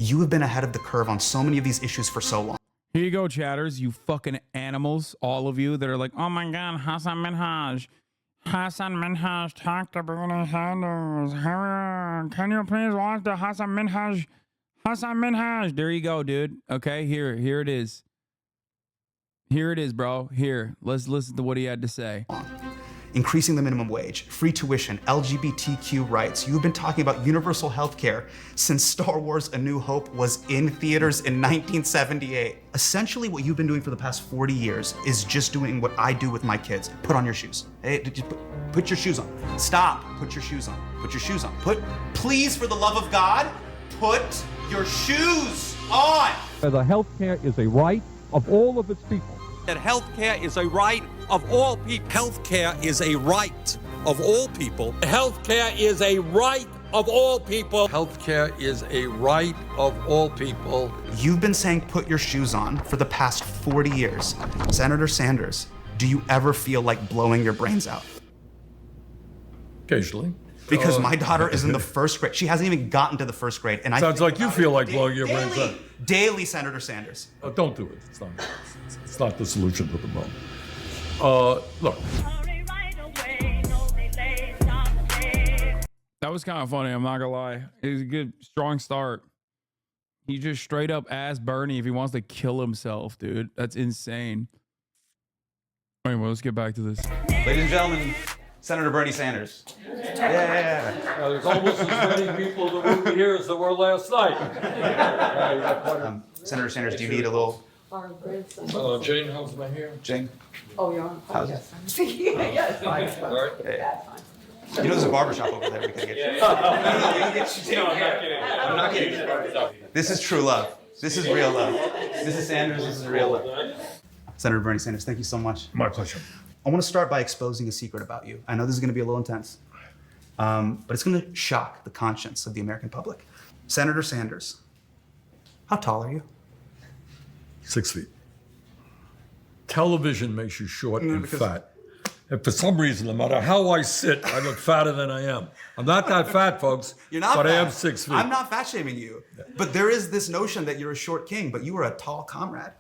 You have been ahead of the curve on so many of these issues for so long. Here you go, chatters, you fucking animals, all of you that are like, oh my God, Hasan Minaj. Hasan Minaj talked to Bernie Sanders. Can you please watch the Hasan Minaj? Hasan Minaj. There you go, dude. Okay, here it is. Here it is, bro. Here, let's listen to what he had to say. Increasing the minimum wage, free tuition, LGBTQ rights. You've been talking about universal health care since Star Wars A New Hope was in theaters in 1978. Essentially, what you've been doing for the past 40 years is just doing what I do with my kids. Put on your shoes. Hey, put your shoes on. Stop. Put your shoes on. Put your shoes on. Please, for the love of God, put your shoes on. The health care is a right of all of its people. That health care is a right of all people. Health care is a right of all people. Health care is a right of all people. Health care is a right of all people. You've been saying put your shoes on for the past 40 years. Senator Sanders, do you ever feel like blowing your brains out? Occasionally. Because my daughter is in the first grade. She hasn't even gotten to the first grade. And Sounds like you feel like blowing your brains out. Daily, Senator Sanders. Don't do it. It's not the solution to the problem. Look. That was kind of funny, I'm not gonna lie. It was a good, strong start. He just straight up asked Bernie if he wants to kill himself, dude. That's insane. Anyway, let's get back to this. Ladies and gentlemen, Senator Bernie Sanders. Yeah. There's almost as many people in the room here as there were last night. Senator Sanders, do you need a little... Jane, how's my hair? Jane? Oh, you're on? How's yes. Yes, fine. All right. That's fine. You know there's a barbershop over there we could get you. No, we can get you. I'm not kidding. This is true love. This is real love. Mrs. Sanders, this is real love. Senator Bernie Sanders, thank you so much. My pleasure. I want to start by exposing a secret about you. I know this is going to be a little intense, but it's going to shock the conscience of the American public. Senator Sanders, how tall are you? 6 feet. Television makes you short and fat. And for some reason, no matter how I sit, I look fatter than I am. I'm not that fat, folks. You're not but fat. I am 6 feet. I'm not fat shaming you. But there is this notion that you're a short king, but you are a tall comrade.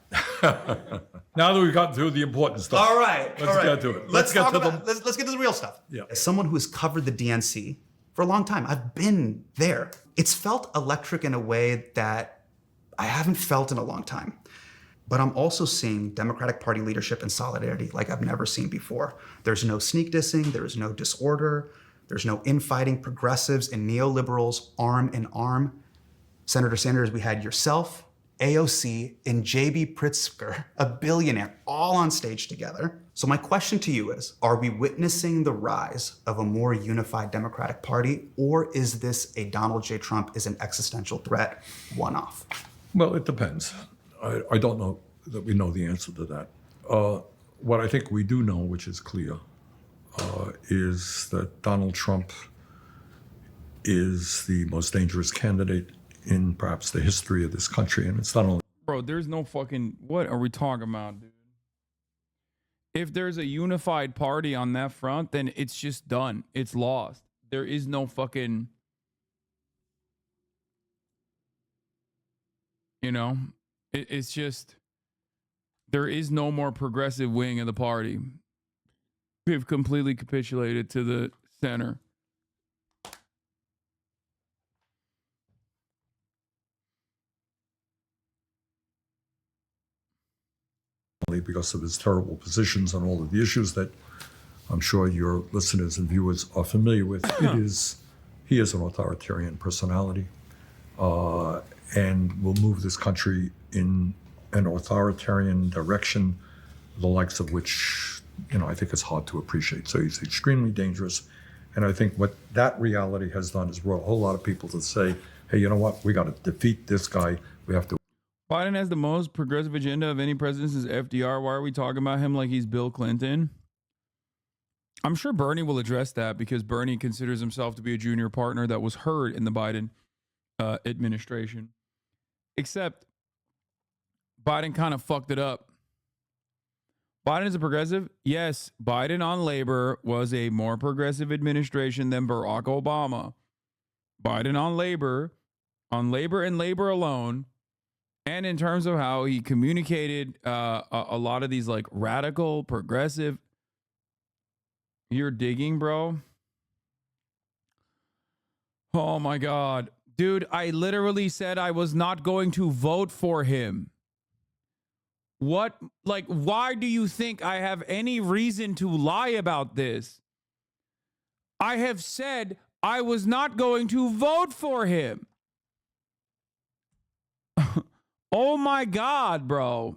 Now that we've gotten through the important stuff. All right. Let's get to it. Let's get to let's get to the real stuff. Yeah. As someone who has covered the DNC for a long time, I've been there. It's felt electric in a way that I haven't felt in a long time. But I'm also seeing Democratic Party leadership and solidarity like I've never seen before. There's no sneak dissing, there's no disorder, there's no infighting. Progressives and neoliberals arm in arm. Senator Sanders, we had yourself, AOC, and JB Pritzker, a billionaire, all on stage together. So my question to you is, are we witnessing the rise of a more unified Democratic Party, or is this a Donald J. Trump is an existential threat one-off? Well, it depends. I don't know that we know the answer to that. What I think we do know, which is clear, is that Donald Trump is the most dangerous candidate in perhaps the history of this country. And it's not only... Bro, there's no fucking... What are we talking about, dude? If there's a unified party on that front, then it's just done. It's lost. There is no fucking... You know? It's just... There is no more progressive wing of the party. We've completely capitulated to the center. Because of his terrible positions on all of the issues that I'm sure your listeners and viewers are familiar with. He is an authoritarian personality and will move this country in an authoritarian direction, the likes of which, I think it's hard to appreciate. So he's extremely dangerous. And I think what that reality has done is brought a whole lot of people to say, hey, you know what? We got to defeat this guy. We have to. Biden has the most progressive agenda of any president since FDR. Why are we talking about him like he's Bill Clinton? I'm sure Bernie will address that because Bernie considers himself to be a junior partner that was heard in the Biden administration. Except Biden kind of fucked it up. Biden is a progressive. Yes, Biden on labor was a more progressive administration than Barack Obama. Biden on labor on labor and labor alone, and in terms of how he communicated a lot of these like radical, progressive. You're digging, bro. Oh my God. Dude, I literally said I was not going to vote for him. What? Like, why do you think I have any reason to lie about this? I have said I was not going to vote for him. Oh my God, bro.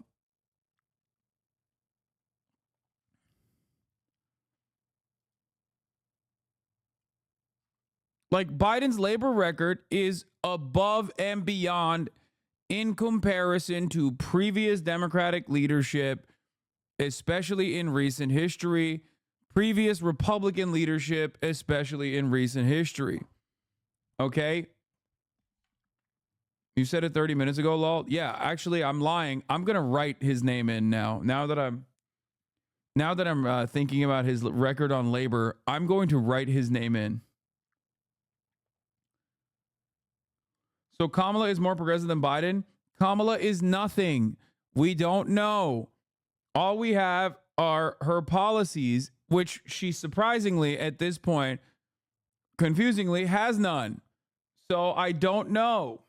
Like, Biden's labor record is above and beyond in comparison to previous Democratic leadership, especially in recent history, previous Republican leadership, especially in recent history. Okay? You said it 30 minutes ago, lol. Yeah, actually, I'm lying. I'm going to write his name in now. Now that I'm thinking about his record on labor, I'm going to write his name in. So Kamala is more progressive than Biden? Kamala is nothing. We don't know. All we have are her policies, which she surprisingly, at this point, confusingly, has none. So I don't know.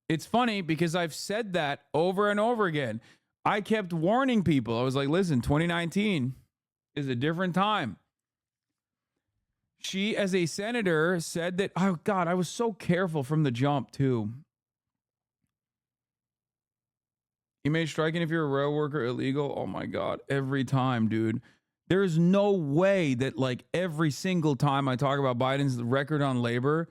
It's funny because I've said that over and over again. I kept warning people. I was like, listen, 2019 is a different time. She, as a senator, said that, oh God, I was so careful from the jump too. You made striking if you're a rail worker illegal. Oh my God, every time, dude. There's no way that like every single time I talk about Biden's record on labor,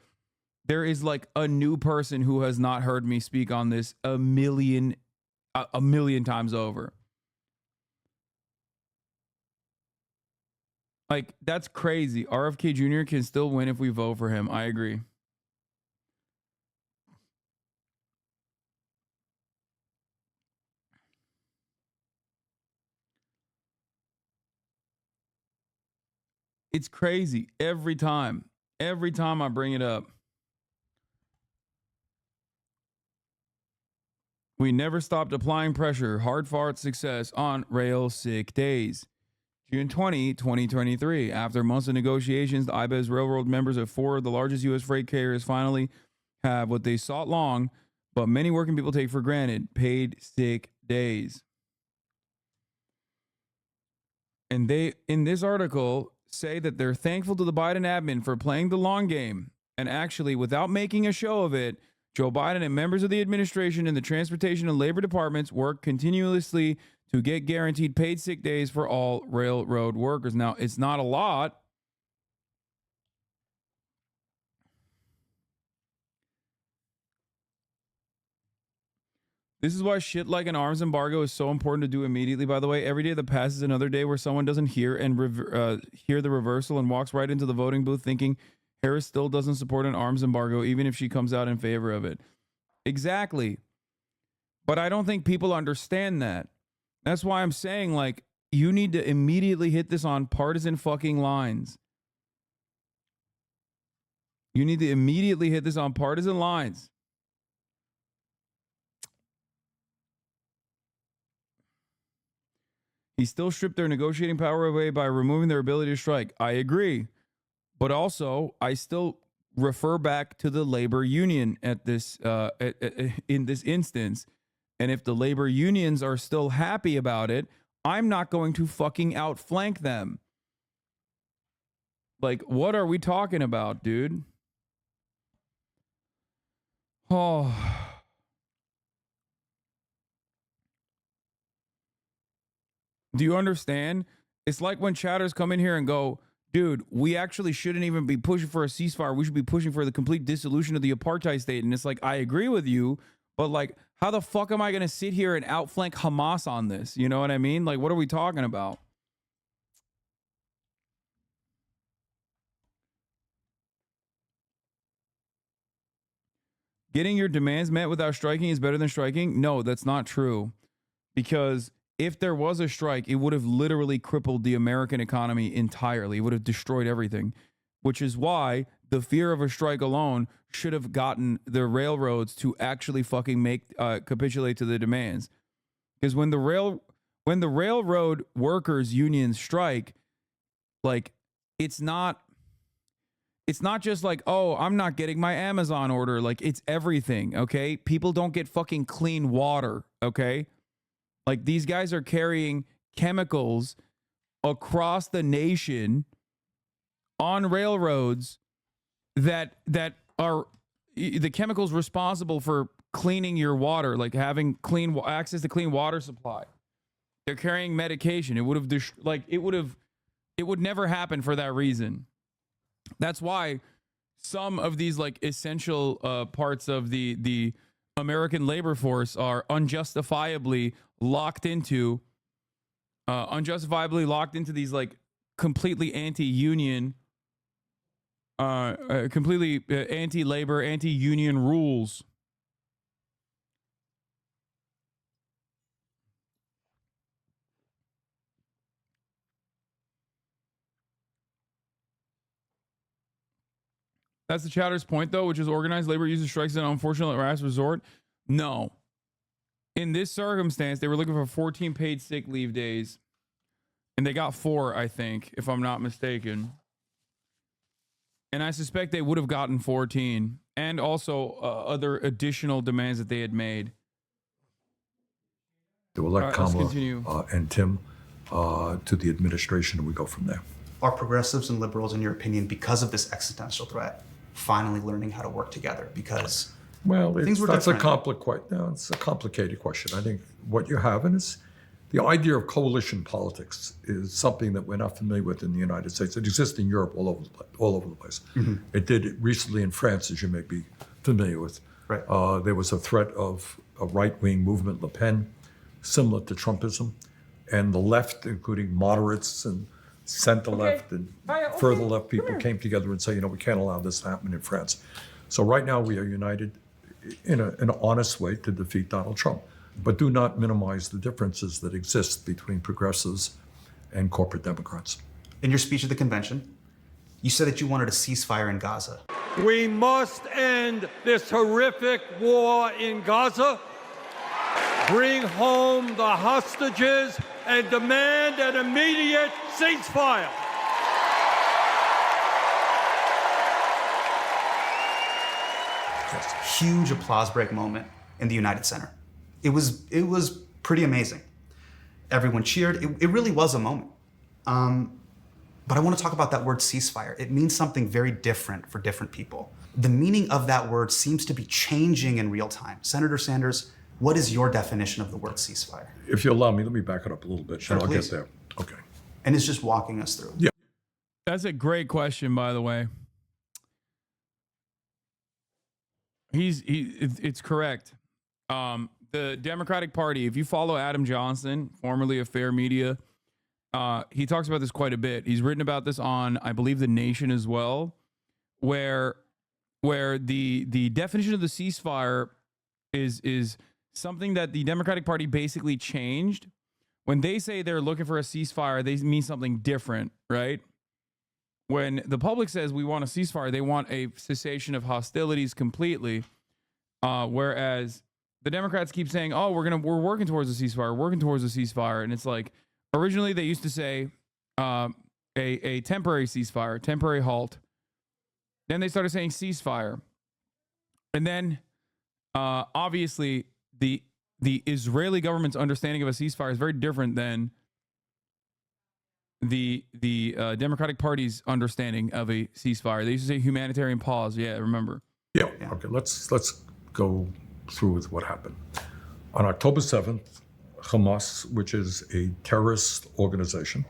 there is like a new person who has not heard me speak on this a million times over. Like, that's crazy. RFK Jr. can still win if we vote for him. I agree. It's crazy every time. Every time I bring it up. We never stopped applying pressure. Hard-fought success on rail sick days. June 20, 2023. After months of negotiations, the IBES Railroad members of four of the largest U.S. freight carriers finally have what they sought long, but many working people take for granted, paid sick days. And they, in this article, say that they're thankful to the Biden admin for playing the long game. And actually, without making a show of it, Joe Biden and members of the administration in the transportation and labor departments work continuously to get guaranteed paid sick days for all railroad workers. Now, it's not a lot. This is why shit like an arms embargo is so important to do immediately, by the way. Every day that passes another day where someone doesn't hear hear the reversal and walks right into the voting booth thinking Harris still doesn't support an arms embargo, even if she comes out in favor of it. Exactly. But I don't think people understand that. That's why I'm saying, like, you need to immediately hit this on partisan fucking lines. You need to immediately hit this on partisan lines. He still stripped their negotiating power away by removing their ability to strike. I agree. But also, I still refer back to the labor union at this in this instance. And if the labor unions are still happy about it, I'm not going to fucking outflank them. Like, what are we talking about, dude? Oh. Do you understand? It's like when chatters come in here and go, dude, we actually shouldn't even be pushing for a ceasefire. We should be pushing for the complete dissolution of the apartheid state. And it's like, I agree with you, but like, how the fuck am I going to sit here and outflank Hamas on this? You know what I mean? Like, what are we talking about? Getting your demands met without striking is better than striking? No, that's not true. Because if there was a strike, it would have literally crippled the American economy entirely. It would have destroyed everything, which is why the fear of a strike alone should have gotten the railroads to actually fucking make capitulate to the demands. Because when the railroad workers unions strike, like it's not just like, oh, I'm not getting my Amazon order. Like it's everything, okay? People don't get fucking clean water, okay? Like these guys are carrying chemicals across the nation on railroads that are the chemicals responsible for cleaning your water, like having clean access to clean water supply. They're carrying medication. It would never happen for that reason. That's why some of these like essential parts of the American labor force are unjustifiably locked into these like completely anti-union, completely anti-labor, anti-union rules. That's the chatter's point, though, which is organized labor uses strikes as an unfortunate last resort. No. In this circumstance, they were looking for 14 paid sick leave days. And they got 4, I think, if I'm not mistaken. And I suspect they would have gotten 14. And also other additional demands that they had made. They will elect Kamala and Tim to the administration, and we go from there. Are progressives and liberals, in your opinion, because of this existential threat, finally learning how to work together? Because things were that's different. it's a complicated question. I think what you have is the idea of coalition politics is something that we're not familiar with in the United States. It exists in Europe all over the place. Mm-hmm. It did recently in France, as you may be familiar with. Right. There was a threat of a right-wing movement, Le Pen, similar to Trumpism, and the left, including moderates and center left and further left people came together and say, we can't allow this to happen in France. So right now we are united in an honest way to defeat Donald Trump, but do not minimize the differences that exist between progressives and corporate Democrats. In your speech at the convention, you said that you wanted a ceasefire in Gaza. We must end this horrific war in Gaza, bring home the hostages, and demand an immediate ceasefire. Yes. Huge applause break moment in the United Center. It was pretty amazing. Everyone cheered. It really was a moment. But I want to talk about that word ceasefire. It means something very different for different people. The meaning of that word seems to be changing in real time. Senator Sanders, what is your definition of the word ceasefire? If you allow me, let me back it up a little bit, Sure, and I'll please. get there. Okay. And it's just walking us through. Yeah. That's a great question, by the way. It's correct. The Democratic Party, if you follow Adam Johnson, formerly of Fair Media, he talks about this quite a bit. He's written about this on, I believe, The Nation as well, where the definition of the ceasefire is something that the Democratic Party basically changed. When they say they're looking for a ceasefire, they mean something different, right? When the public says we want a ceasefire, they want a cessation of hostilities completely. Whereas the Democrats keep saying, "Oh, we're working towards a ceasefire," and it's like originally they used to say a temporary ceasefire, temporary halt. Then they started saying ceasefire, and then obviously the Israeli government's understanding of a ceasefire is very different than the Democratic Party's understanding of a ceasefire. They used to say humanitarian pause. Yeah, remember? Yeah. Okay. Let's go through with what happened. On October 7th, Hamas, which is a terrorist organization,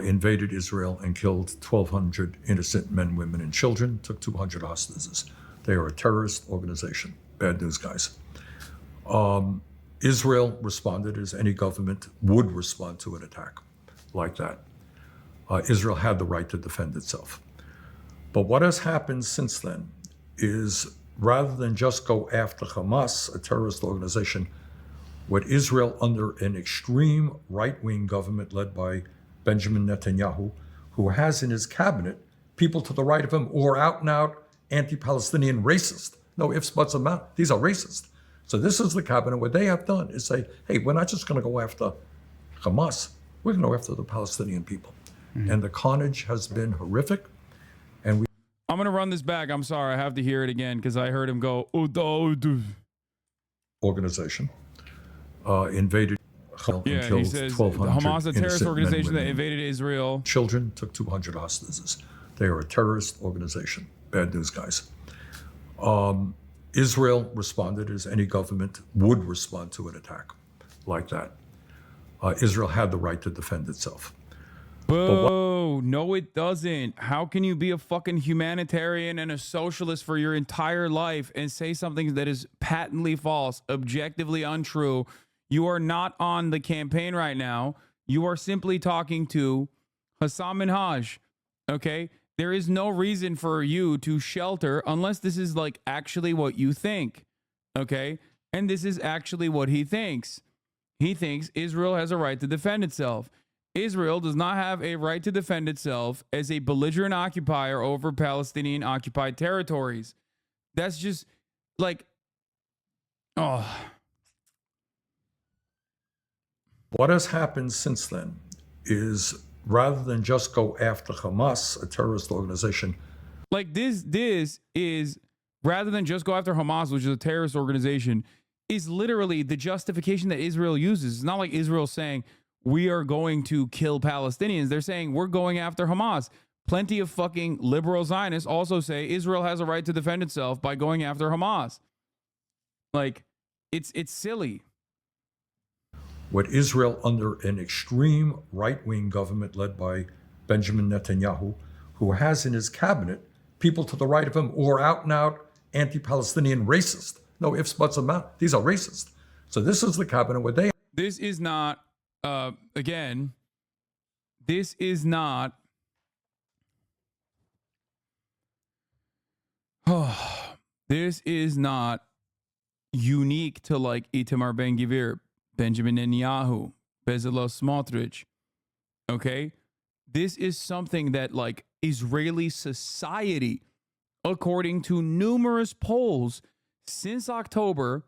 invaded Israel and killed 1,200 innocent men, women, and children, took 200 hostages. They are a terrorist organization. Bad news, guys. Israel responded as any government would respond to an attack like that. Israel had the right to defend itself. But what has happened since then is rather than just go after Hamas, a terrorist organization, what Israel, under an extreme right-wing government led by Benjamin Netanyahu, who has in his cabinet people to the right of him who are out and out anti-Palestinian racist. No ifs, buts, about. These are racist. So this is the cabinet. What they have done is say, hey, we're not just going to go after Hamas. We're going to go after the Palestinian people. And the carnage has been horrific. And we I'm going to run this back. I'm sorry. I have to hear it again because I heard him go, organization invaded and yeah, he killed says 1,200 Hamas, a terrorist innocent men, organization that women, invaded Israel. children, took 200 hostages. They are a terrorist organization. Bad news, guys. Israel responded as any government would respond to an attack like that. Israel had the right to defend itself. Boo! No, it doesn't. How can you be a fucking humanitarian and a socialist for your entire life and say something that is patently false, objectively untrue? You are not on the campaign right now. You are simply talking to Hasan Minaj. Okay? There is no reason for you to shelter unless this is like actually what you think. Okay? And this is actually what he thinks. He thinks Israel has a right to defend itself. Israel does not have a right to defend itself as a belligerent occupier over Palestinian occupied territories. That's just like, oh. What has happened since then is rather than just go after Hamas, a terrorist organization. Like this is, rather than just go after Hamas, which is a terrorist organization, is literally the justification that Israel uses. It's not like Israel saying, we are going to kill Palestinians. They're saying we're going after Hamas. Plenty of fucking liberal Zionists also say Israel has a right to defend itself by going after Hamas. Like, it's silly. What Israel, under an extreme right-wing government led by Benjamin Netanyahu, who has in his cabinet people to the right of him who are out and out anti-Palestinian racist. No ifs, buts, about. These are racist. So this is the cabinet where they. This is not. Again, this is not. This is not unique to like Itamar Ben-Gvir, Benjamin Netanyahu, Bezalel Smotrich. Okay, this is something that like Israeli society, according to numerous polls since October,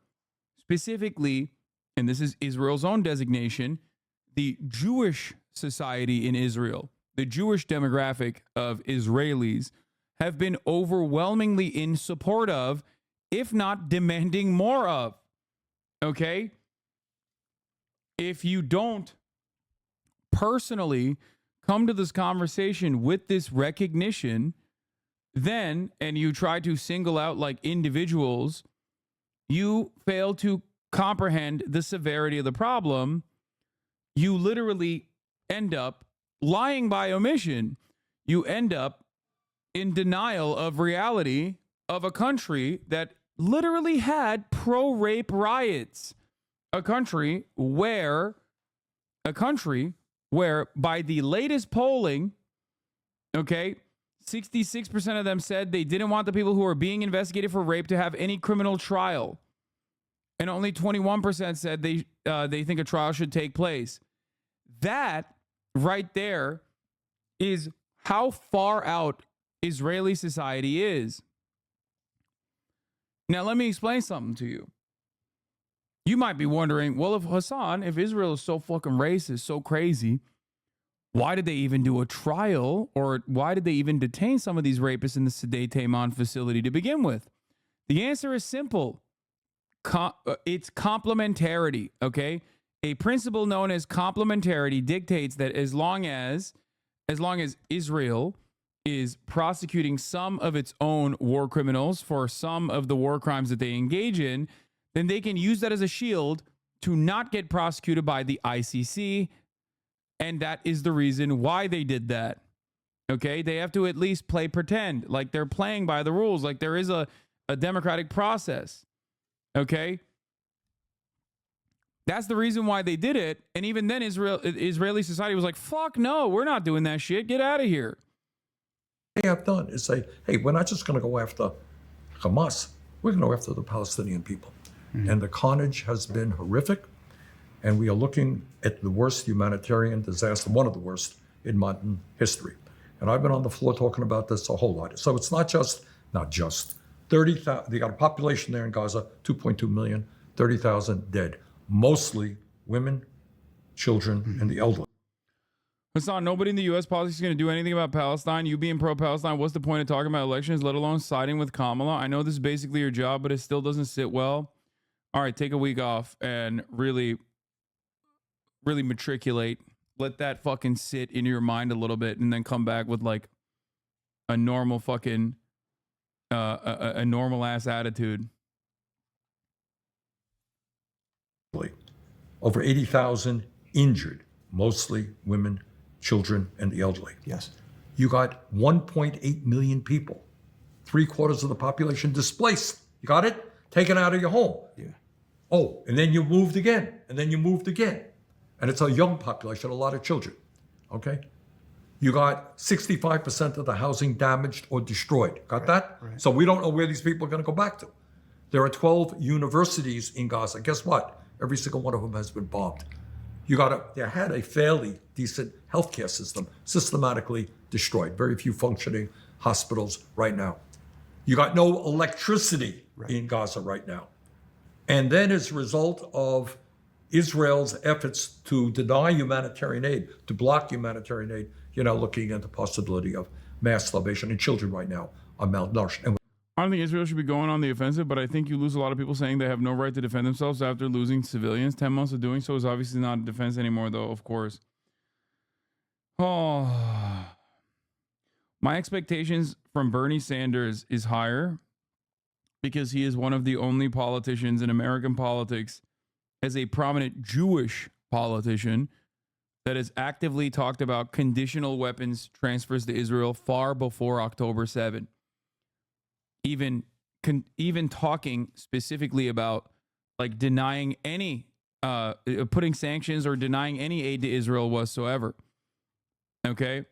specifically, and this is Israel's own designation, the Jewish society in Israel, the Jewish demographic of Israelis, have been overwhelmingly in support of, if not demanding more of. Okay? If you don't personally come to this conversation with this recognition, then, and you try to single out like individuals, you fail to comprehend the severity of the problem. You literally end up lying by omission. You end up in denial of reality of a country that literally had pro-rape riots. A country where by the latest polling, okay, 66% of them said they didn't want the people who are being investigated for rape to have any criminal trial. And only 21% said they think a trial should take place. That right there is how far out Israeli society is. Now, let me explain something to you. You might be wondering, well, if Israel is so fucking racist, so crazy, why did they even do a trial, or why did they even detain some of these rapists in the Sdei Taman facility to begin with? The answer is simple. It's complementarity, okay? A principle known as complementarity dictates that as long as Israel is prosecuting some of its own war criminals for some of the war crimes that they engage in, then they can use that as a shield to not get prosecuted by the ICC. And that is the reason why they did that. Okay? They have to at least play pretend, like they're playing by the rules, like there is a democratic process. Okay? That's the reason why they did it. And even then, Israeli society was like, fuck no, we're not doing that shit. Get out of here. They have done is say, hey, we're not just going to go after Hamas. We're going to go after the Palestinian people. And the carnage has been horrific. And we are looking at the worst humanitarian disaster, one of the worst in modern history. And I've been on the floor talking about this a whole lot. So it's not just 30,000. They got a population there in Gaza, 2.2 million, 30,000 dead, mostly women, children, and the elderly. Hasan, nobody in the U.S. politics is going to do anything about Palestine. You being pro-Palestine, what's the point of talking about elections, let alone siding with Kamala? I know this is basically your job, but it still doesn't sit well. All right, take a week off and really matriculate. Let that fucking sit in your mind a little bit, and then come back with like a normal fucking a normal ass attitude. Over 80,000 injured, mostly women, children, and the elderly. Yes. You got 1.8 million people, 3/4 of the population displaced. You got it? Taken out of your home. Yeah. Oh, and then you moved again, and then you moved again. And it's a young population, a lot of children, okay? You got 65% of the housing damaged or destroyed. Got that? Right. So we don't know where these people are going to go back to. There are 12 universities in Gaza. Guess what? Every single one of them has been bombed. They had a fairly decent healthcare system, systematically destroyed. Very few functioning hospitals right now. You got no electricity in Gaza right now. And then as a result of Israel's efforts to deny humanitarian aid, to block humanitarian aid, you're now looking at the possibility of mass starvation, and children right now are malnourished. And I don't think Israel should be going on the offensive, but I think you lose a lot of people saying they have no right to defend themselves after losing civilians. 10 months of doing so is obviously not a defense anymore, though, of course. Oh, my expectations from Bernie Sanders is higher because he is one of the only politicians in American politics, as a prominent Jewish politician, that has actively talked about conditional weapons transfers to Israel far before October 7. Even talking specifically about like denying any, putting sanctions or denying any aid to Israel whatsoever. Okay.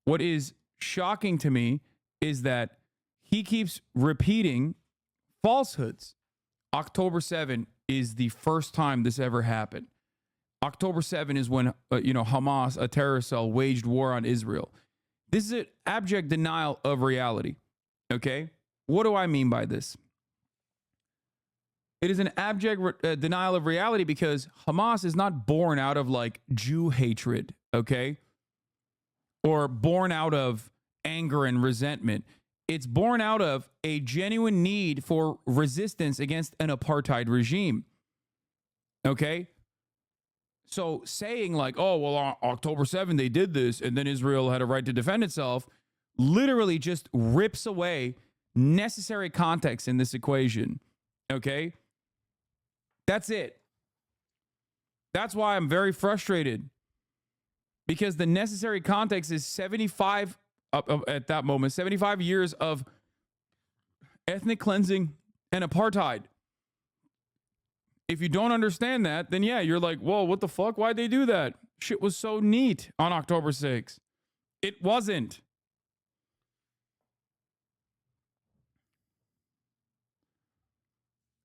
What is shocking to me is that he keeps repeating falsehoods. October 7 is the first time this ever happened. October 7 is when, Hamas, a terrorist cell, waged war on Israel. This is an abject denial of reality. Okay? What do I mean by this? It is an abject denial of reality because Hamas is not born out of like Jew hatred, okay? Or born out of anger and resentment. It's born out of a genuine need for resistance against an apartheid regime. Okay? So saying like, oh, well, on October 7, they did this, and then Israel had a right to defend itself, literally just rips away necessary context in this equation. Okay? That's it. That's why I'm very frustrated. Because the necessary context is 75, at that moment, 75 years of ethnic cleansing and apartheid. If you don't understand that, then yeah, you're like, whoa, what the fuck? Why'd they do that? Shit was so neat on October 6th. It wasn't.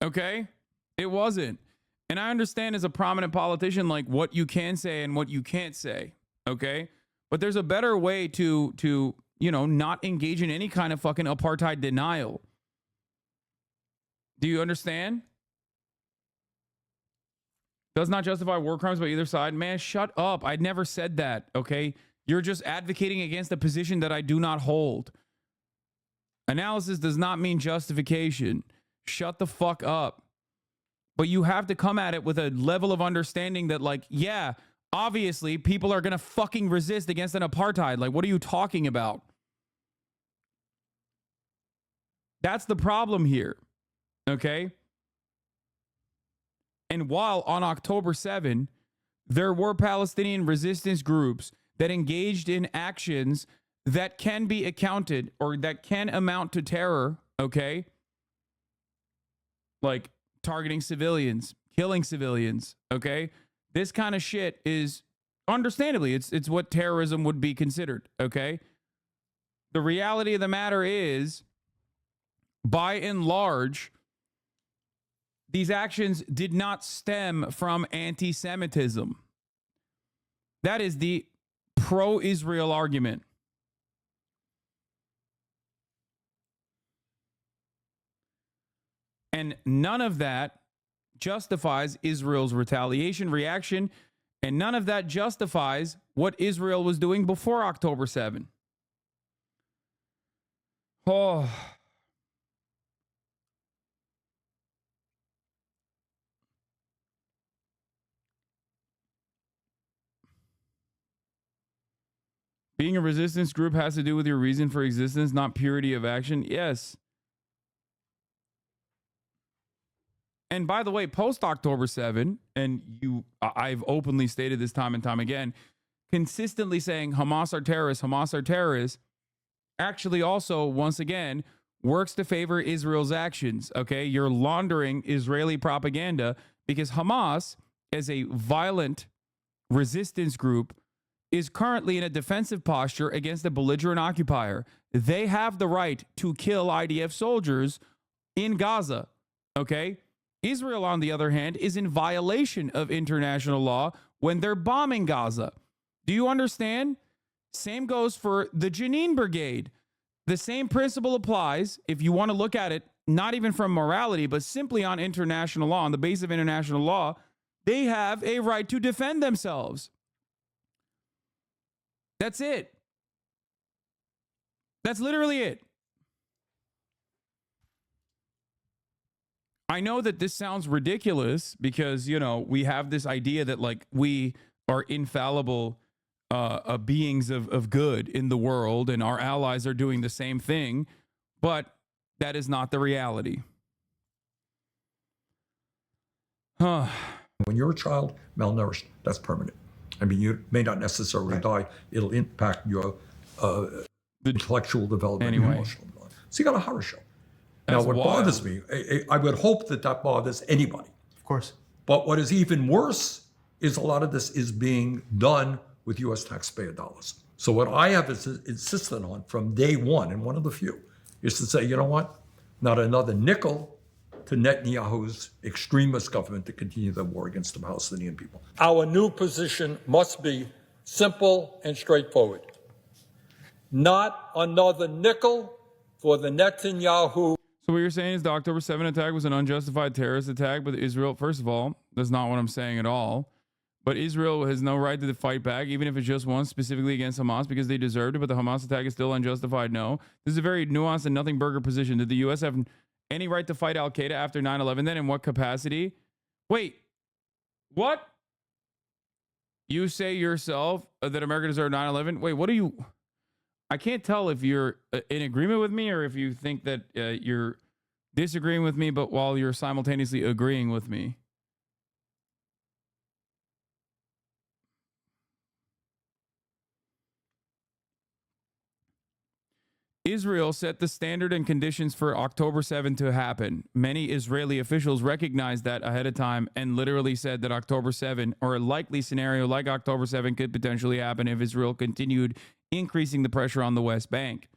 Okay? It wasn't. And I understand as a prominent politician, like what you can say and what you can't say. Okay? But there's a better way to not engage in any kind of fucking apartheid denial. Do you understand? Does not justify war crimes by either side. Man, shut up. I never said that, okay? You're just advocating against a position that I do not hold. Analysis does not mean justification. Shut the fuck up. But you have to come at it with a level of understanding that, like, yeah, obviously people are going to fucking resist against an apartheid. Like, what are you talking about? That's the problem here, okay? And while on October 7, there were Palestinian resistance groups that engaged in actions that can be accounted or that can amount to terror, okay? Like targeting civilians, killing civilians, okay? This kind of shit is understandably, it's what terrorism would be considered, okay? The reality of the matter is, by and large, these actions did not stem from anti-Semitism. That is the pro-Israel argument, And none of that justifies Israel's retaliation reaction, and none of that justifies what Israel was doing before October 7. Oh. Being a resistance group has to do with your reason for existence, not purity of action. Yes. And by the way, post October 7, and I've openly stated this time and time again, consistently saying Hamas are terrorists, actually also, once again, works to favor Israel's actions. Okay. You're laundering Israeli propaganda because Hamas, as a violent resistance group, is currently in a defensive posture against a belligerent occupier. They have the right to kill IDF soldiers in Gaza. Okay. Israel, on the other hand, is in violation of international law when they're bombing Gaza. Do you understand? Same goes for the Jenin Brigade. The same principle applies if you want to look at it, not even from morality, but simply on international law, on the base of international law. They have a right to defend themselves. That's it. That's literally it. I know that this sounds ridiculous because, you know, we have this idea that like we are infallible beings of good in the world and our allies are doing the same thing, but that is not the reality. When you're a child, malnourished, that's permanent. I mean, you may not necessarily die. It'll impact your intellectual development and emotional development. So you got a horror show. Now, what bothers me, I would hope that bothers anybody. Of course. But what is even worse is a lot of this is being done with U.S. taxpayer dollars. So what I have insisted on from day one, and one of the few, is to say, you know what? Not another nickel to Netanyahu's extremist government to continue the war against the Palestinian people. Our new position must be simple and straightforward. Not another nickel for the Netanyahu. So what you're saying is the October 7 attack was an unjustified terrorist attack, but Israel, first of all, that's not what I'm saying at all. But Israel has no right to fight back, even if it's just one, specifically against Hamas, because they deserved it, but the Hamas attack is still unjustified. No. This is a very nuanced and nothing burger position. Did the U.S. have any right to fight Al-Qaeda after 9/11 then? In what capacity? Wait, what? You say yourself that America deserved 9/11? Wait, what are you? I can't tell if you're in agreement with me or if you think that you're disagreeing with me, but while you're simultaneously agreeing with me. Israel set the standard and conditions for October 7 to happen. Many Israeli officials recognized that ahead of time and literally said that October 7, or a likely scenario like October 7, could potentially happen if Israel continued increasing the pressure on the West Bank.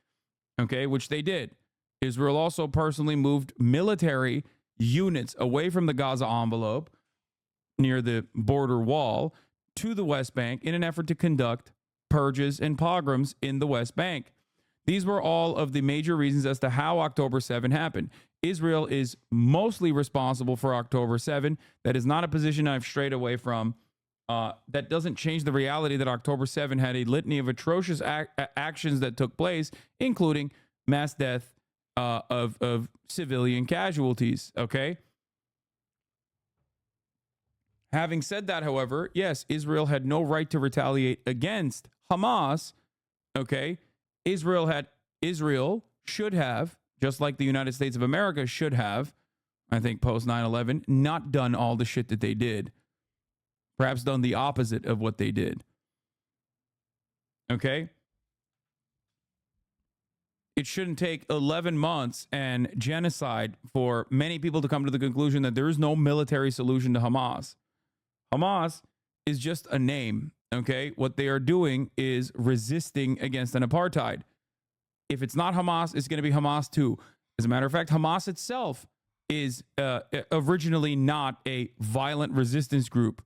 Okay, which they did. Israel also personally moved military units away from the Gaza envelope near the border wall to the West Bank in an effort to conduct purges and pogroms in the West Bank. These were all of the major reasons as to how October 7 happened. Israel is mostly responsible for October 7. That is not a position I've strayed away from. That doesn't change the reality that October 7 had a litany of atrocious actions that took place, including mass death of civilian casualties, okay? Having said that, however, yes, Israel had no right to retaliate against Hamas, okay? Israel should have, just like the United States of America should have, I think post 9/11, not done all the shit that they did. Perhaps done the opposite of what they did. Okay? It shouldn't take 11 months and genocide for many people to come to the conclusion that there is no military solution to Hamas. Hamas is just a name, okay? What they are doing is resisting against an apartheid. If it's not Hamas, it's going to be Hamas too. As a matter of fact, Hamas itself is originally not a violent resistance group,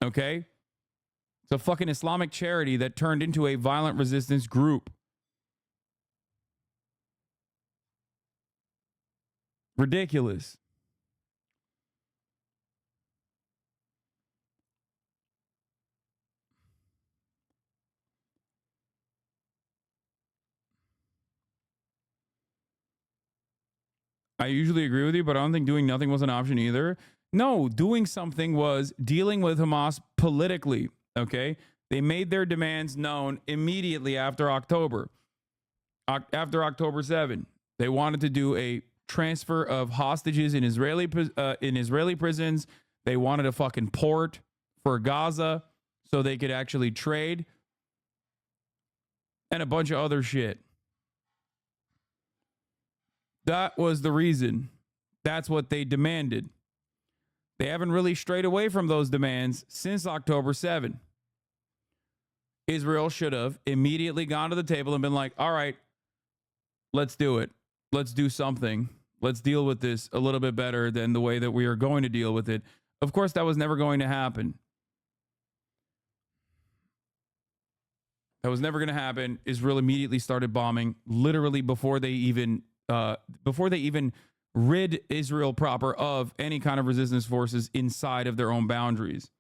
okay? It's a fucking Islamic charity that turned into a violent resistance group. Ridiculous. I usually agree with you, but I don't think doing nothing was an option either. No, doing something was dealing with Hamas politically, okay? They made their demands known immediately after October. After October 7, they wanted to do a transfer of hostages in Israeli prisons. They wanted a fucking port for Gaza so they could actually trade, and a bunch of other shit. That was the reason. That's what they demanded. They haven't really strayed away from those demands since October 7. Israel should have immediately gone to the table and been like, all right, let's do it. Let's do something. Let's deal with this a little bit better than the way that we are going to deal with it. Of course, that was never going to happen. That was never going to happen. Israel immediately started bombing, literally before they even rid Israel proper of any kind of resistance forces inside of their own boundaries.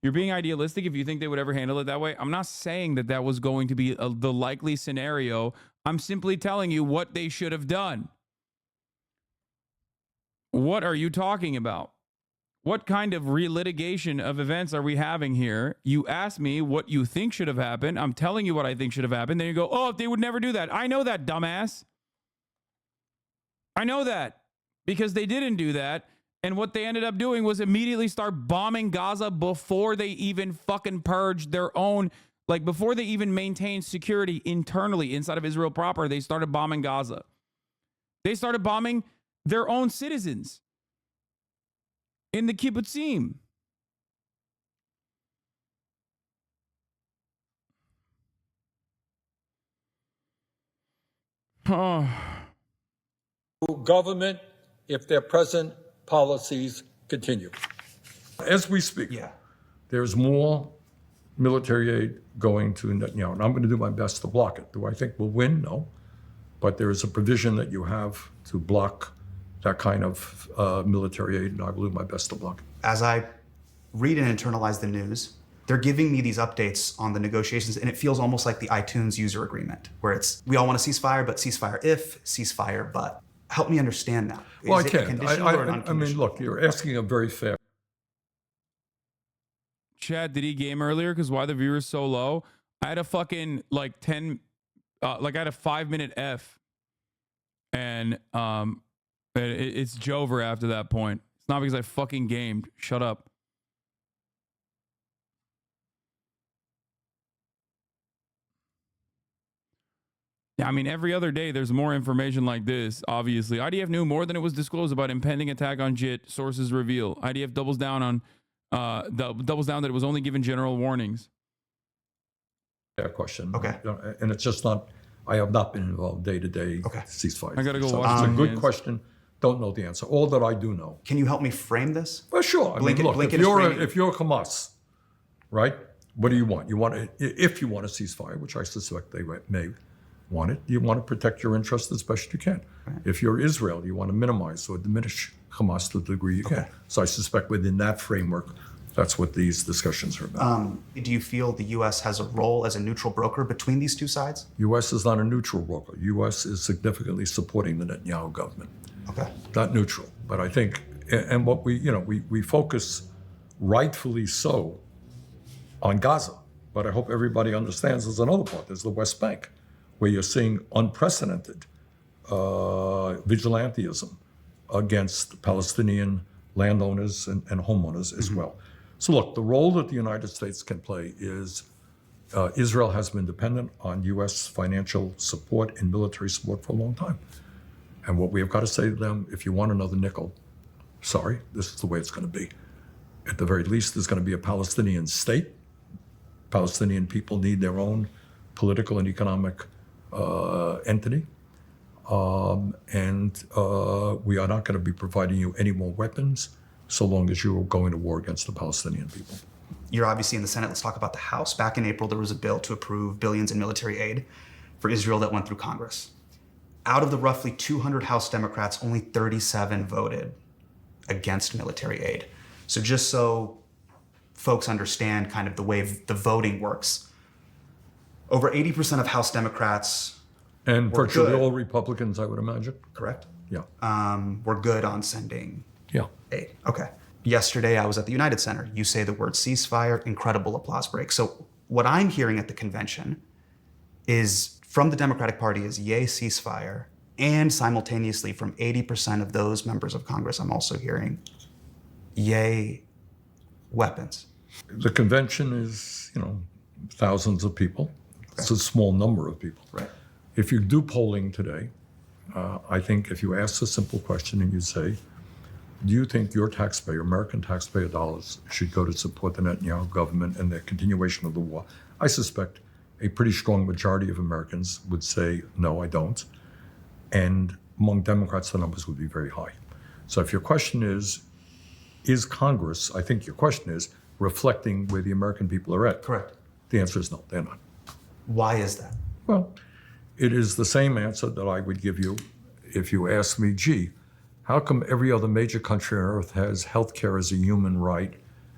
You're being idealistic if you think they would ever handle it that way. I'm not saying that that was going to be the likely scenario. I'm simply telling you what they should have done. What are you talking about? What kind of relitigation of events are we having here? You ask me what you think should have happened. I'm telling you what I think should have happened. Then you go, oh, they would never do that. I know that, dumbass. I know that because they didn't do that. And what they ended up doing was immediately start bombing Gaza before they even fucking purged their own, like before they even maintained security internally inside of Israel proper, they started bombing Gaza. They started bombing their own citizens in the kibbutzim. Oh. Government if their present policies continue. As we speak, Yeah. there's more military aid going to Netanyahu, and I'm going to do my best to block it. Do I think we'll win? No. But there is a provision that you have to block that kind of military aid, and I will do my best to block it. As I read and internalize the news, they're giving me these updates on the negotiations, and it feels almost like the iTunes user agreement, where it's, we all want a ceasefire, but ceasefire if, ceasefire but. Help me understand that. Well, I Is it can't. conditional or I mean, unconditional? look, you're asking a very fair. Chad, did he game earlier? Because why the viewers so low? I had a fucking like 10, I had a 5-minute F, and it's Jover after that point. It's not because I fucking gamed. Shut up. Yeah, I mean, every other day there's more information like this, obviously. IDF knew more than it was disclosed about impending attack on JIT, sources reveal. IDF doubles down on that it was only given general warnings. Question. Okay. And it's just not, I have not been involved day-to-day Okay. ceasefire. I gotta go So wash it's a my good hands. question. Don't know the answer. All that I do know. Can you help me frame this? Well, sure. I mean, Blinken- look, Blinken if is you're framing- if you're Hamas, right? What do you want? If you want a ceasefire, which I suspect they may want it, you want to protect your interests as best you can. Right. If you're Israel, you want to minimize or diminish Hamas to the degree you can. So I suspect within that framework, that's what these discussions are about. Do you feel the U.S. has a role as a neutral broker between these two sides? U.S. is not a neutral broker. U.S. is significantly supporting the Netanyahu government. Okay. Not neutral, but I think, and what we focus rightfully so on Gaza, but I hope everybody understands there's another part. There's the West Bank, where you're seeing unprecedented vigilantism against Palestinian landowners and homeowners as well. So look, the role that the United States can play is Israel has been dependent on U.S. financial support and military support for a long time. And what we have got to say to them, if you want another nickel, sorry, this is the way it's going to be. At the very least, there's going to be a Palestinian state. Palestinian people need their own political and economic entity. And we are not going to be providing you any more weapons so long as you're going to war against the Palestinian people. You're obviously in the Senate. Let's talk about the House. Back in April, there was a bill to approve billions in military aid for Israel that went through Congress. Out of the roughly 200 House Democrats, only 37 voted against military aid. So just so folks understand kind of the way the voting works, over 80% of House Democrats, And virtually good. all Republicans, I would imagine. correct? Yeah. We're good on sending Yeah. aid. Okay. Yesterday, I was at the United Center. You say the word ceasefire, incredible applause break. So what I'm hearing at the convention is from the Democratic Party is yay ceasefire, and simultaneously from 80% of those members of Congress, I'm also hearing yay weapons. The convention is, thousands of people. It's a small number of people. Right. If you do polling today, I think if you ask a simple question and you say, do you think your taxpayer, American taxpayer dollars, should go to support the Netanyahu government and the continuation of the war? I suspect a pretty strong majority of Americans would say, no, I don't. And among Democrats, the numbers would be very high. So if your question is Congress, I think your question is, reflecting where the American people are at? Correct. The answer is no, they're not. Why is that? Well, it is the same answer that I would give you if you asked me, gee, how come every other major country on earth has health care as a human right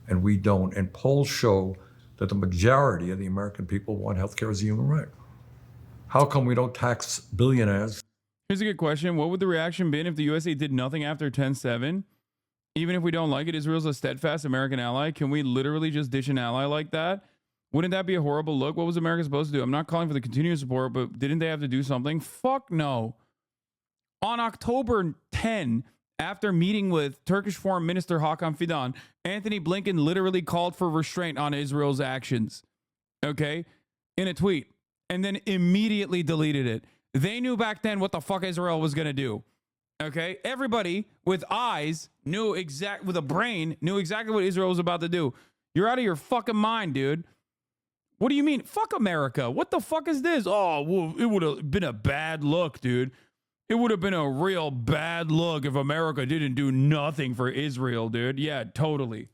and we don't? And polls show that the majority of the American people want health care as a human right. How come we don't tax billionaires? Here's a good question. What would the reaction been if the USA did nothing after 10/7? Even if we don't like it, Israel's a steadfast American ally. Can we literally just dish an ally like that? Wouldn't that be a horrible look? What was America supposed to do? I'm not calling for the continued support, but didn't they have to do something? Fuck no. On October 10, after meeting with Turkish Foreign Minister Hakan Fidan, Anthony Blinken literally called for restraint on Israel's actions, okay, in a tweet, and then immediately deleted it. They knew back then what the fuck Israel was going to do. Okay, everybody with eyes with a brain knew exactly what Israel was about to do. You're out of your fucking mind, dude. What do you mean? Fuck America. What the fuck is this? Oh, well, it would have been a bad look, dude. It would have been a real bad look if America didn't do nothing for Israel, dude. Yeah, totally.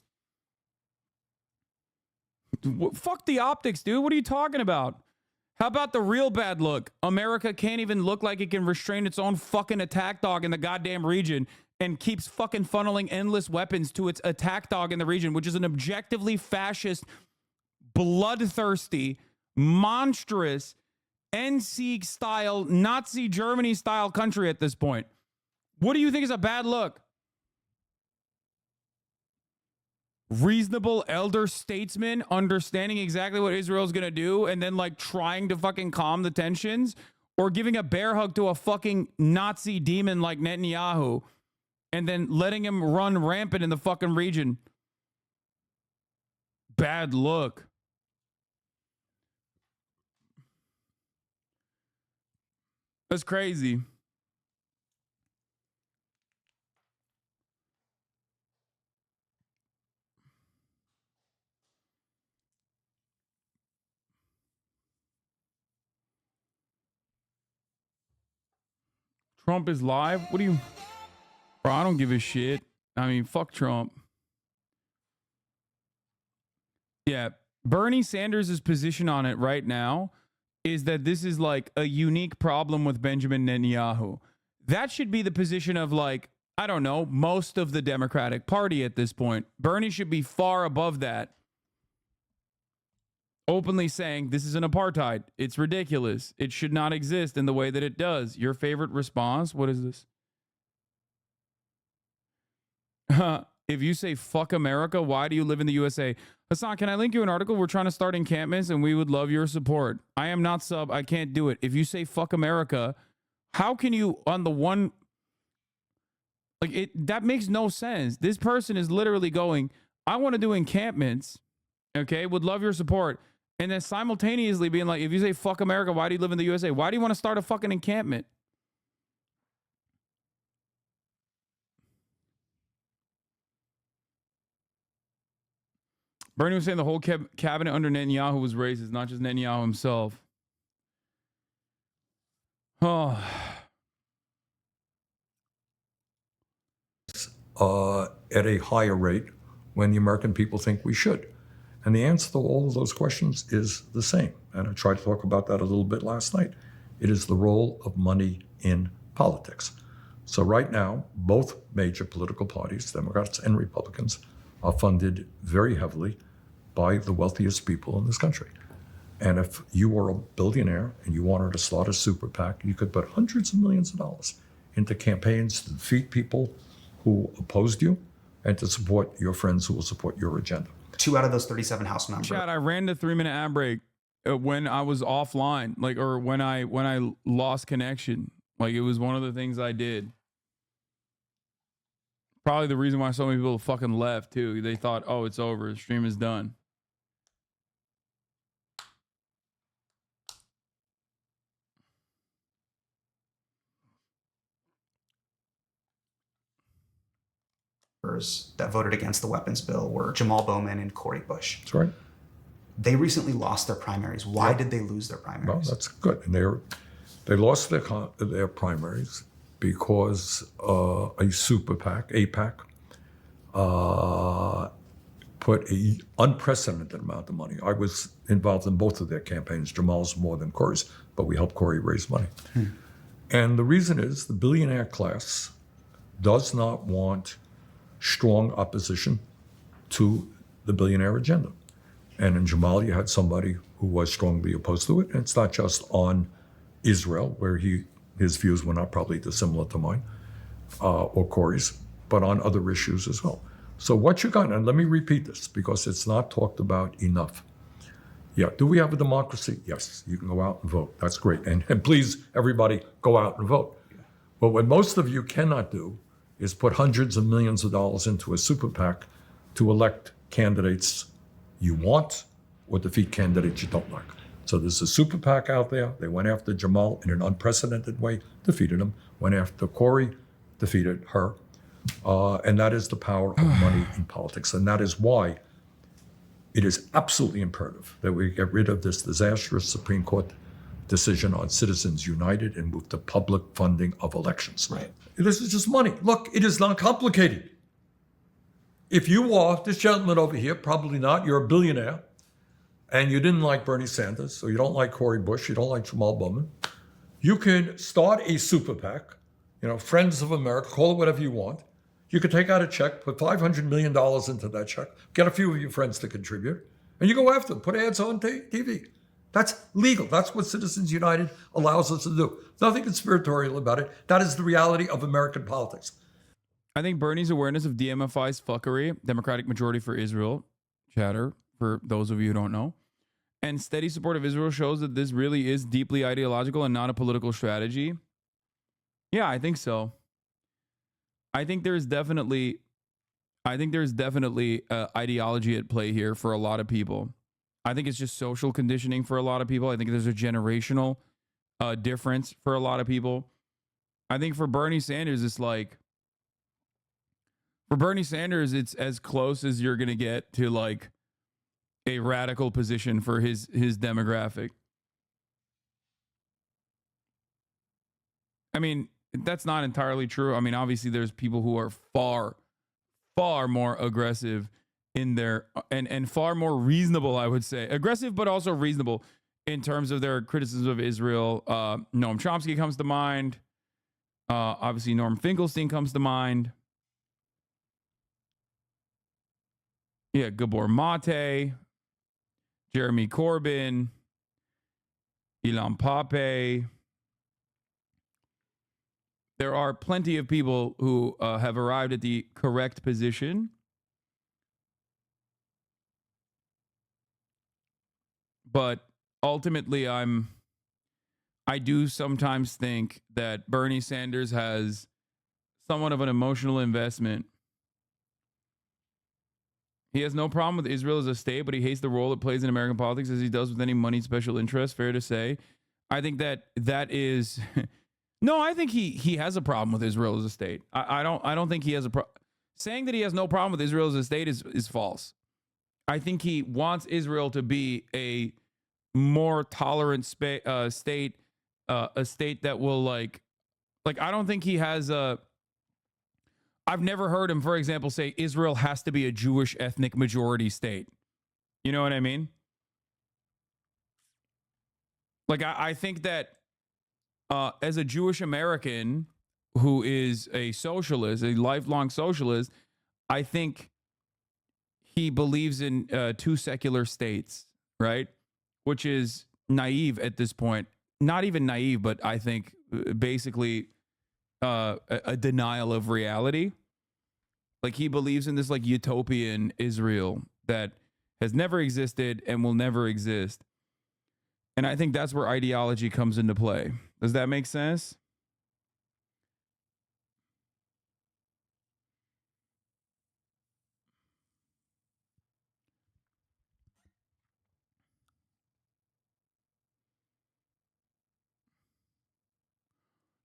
Fuck the optics, dude. What are you talking about? How about the real bad look? America can't even look like it can restrain its own fucking attack dog in the goddamn region and keeps fucking funneling endless weapons to its attack dog in the region, which is an objectively fascist, bloodthirsty, monstrous, NC style, Nazi Germany style country at this point. What do you think is a bad look? Reasonable elder statesman understanding exactly what Israel's gonna do and then like trying to fucking calm the tensions, or giving a bear hug to a fucking Nazi demon like Netanyahu and then letting him run rampant in the fucking region. Bad look. That's crazy. Trump is live? What do you... Bro, I don't give a shit. I mean, fuck Trump. Yeah, Bernie Sanders' position on it right now is that this is like a unique problem with Benjamin Netanyahu. That should be the position of like, I don't know, most of the Democratic Party at this point. Bernie should be far above that. Openly saying this is an apartheid. It's ridiculous. It should not exist in the way that it does. Your favorite response? What is this? If you say fuck America, why do you live in the USA? Hasan, can I link you an article? We're trying to start encampments and we would love your support. I am not sub. I can't do it. If you say fuck America, how can you on the one... Like it, that makes no sense. This person is literally going, I want to do encampments. Okay. Would love your support. And then simultaneously being like, if you say fuck America, why do you live in the USA? Why do you want to start a fucking encampment? Bernie was saying the whole cabinet under Netanyahu was racist, not just Netanyahu himself. Oh. At a higher rate when the American people think we should. And the answer to all of those questions is the same. And I tried to talk about that a little bit last night. It is the role of money in politics. So right now, both major political parties, Democrats and Republicans, are funded very heavily by the wealthiest people in this country. And if you were a billionaire and you wanted to start a super PAC, you could put hundreds of millions of dollars into campaigns to defeat people who opposed you and to support your friends who will support your agenda. 2 out of those 37 House members. Chad, I ran the 3-minute ad break when I was offline, like, or when I lost connection. Like, it was one of the things I did. Probably the reason why so many people fucking left too. They thought, oh, it's over. The stream is done. That voted against the weapons bill were Jamal Bowman and Cori Bush. That's right. They recently lost their primaries. Why did they lose their Well, primaries? that's good. And they lost their primaries because a super PAC, AIPAC, put an unprecedented amount of money. I was involved in both of their campaigns. Jamal's more than Cori's, but we helped Cori raise money. And the reason is the billionaire class does not want strong opposition to the billionaire agenda. And in Jamal, you had somebody who was strongly opposed to it. And it's not just on Israel, where his views were not probably dissimilar to mine or Cori's, but on other issues as well. So what you got, and let me repeat this because it's not talked about enough. Yeah, do we have a democracy? Yes, you can go out and vote. That's great. And please, everybody, go out and vote. But what most of you cannot do is put hundreds of millions of dollars into a super PAC to elect candidates you want or defeat candidates you don't like. So there's a super PAC out there. They went after Jamal in an unprecedented way, defeated him. Went after Cori, defeated her. And that is the power of money in politics. And that is why it is absolutely imperative that we get rid of this disastrous Supreme Court decision on Citizens United and move to public funding of elections. Right. This is just money. Look, it is not complicated. If you are, this gentleman over here, probably not, you're a billionaire, and you didn't like Bernie Sanders, or you don't like Cori Bush, you don't like Jamal Bowman, you can start a super PAC, Friends of America, call it whatever you want. You could take out a check, put $500 million into that check, get a few of your friends to contribute, and you go after them, put ads on TV. That's legal. That's what Citizens United allows us to do. Nothing conspiratorial about it. That is the reality of American politics. I think Bernie's awareness of DMFI's fuckery, Democratic Majority for Israel, chatter, for those of you who don't know, and steady support of Israel shows that this really is deeply ideological and not a political strategy. Yeah, I think so. I think there's definitely ideology at play here for a lot of people. I think it's just social conditioning for a lot of people. I think there's a generational difference for a lot of people. I think for Bernie Sanders, it's as close as you're going to get to like a radical position for his demographic. I mean, that's not entirely true. I mean, obviously there's people who are far, far more aggressive in their and far more reasonable, I would say. Aggressive, but also reasonable in terms of their criticism of Israel. Noam Chomsky comes to mind. Obviously, Norm Finkelstein comes to mind. Yeah, Gabor Mate, Jeremy Corbyn, Ilan Pape. There are plenty of people who have arrived at the correct position. But ultimately, I do sometimes think that Bernie Sanders has somewhat of an emotional investment. He has no problem with Israel as a state, but he hates the role it plays in American politics as he does with any moneyed special interest. Fair to say. I think that is no, I think he has a problem with Israel as a state. I don't think he has a problem. Saying that he has no problem with Israel as a state is false. I think he wants Israel to be a more tolerant state, a state that will like I don't think he has a. I've never heard him, for example, say Israel has to be a Jewish ethnic majority state. You know what I mean? Like I think that as a Jewish American who is a socialist, a lifelong socialist, I think he believes in two secular states, right? Which is naive at this point. Not even naive, but I think basically a denial of reality. Like he believes in this like utopian Israel that has never existed and will never exist. And I think that's where ideology comes into play. Does that make sense?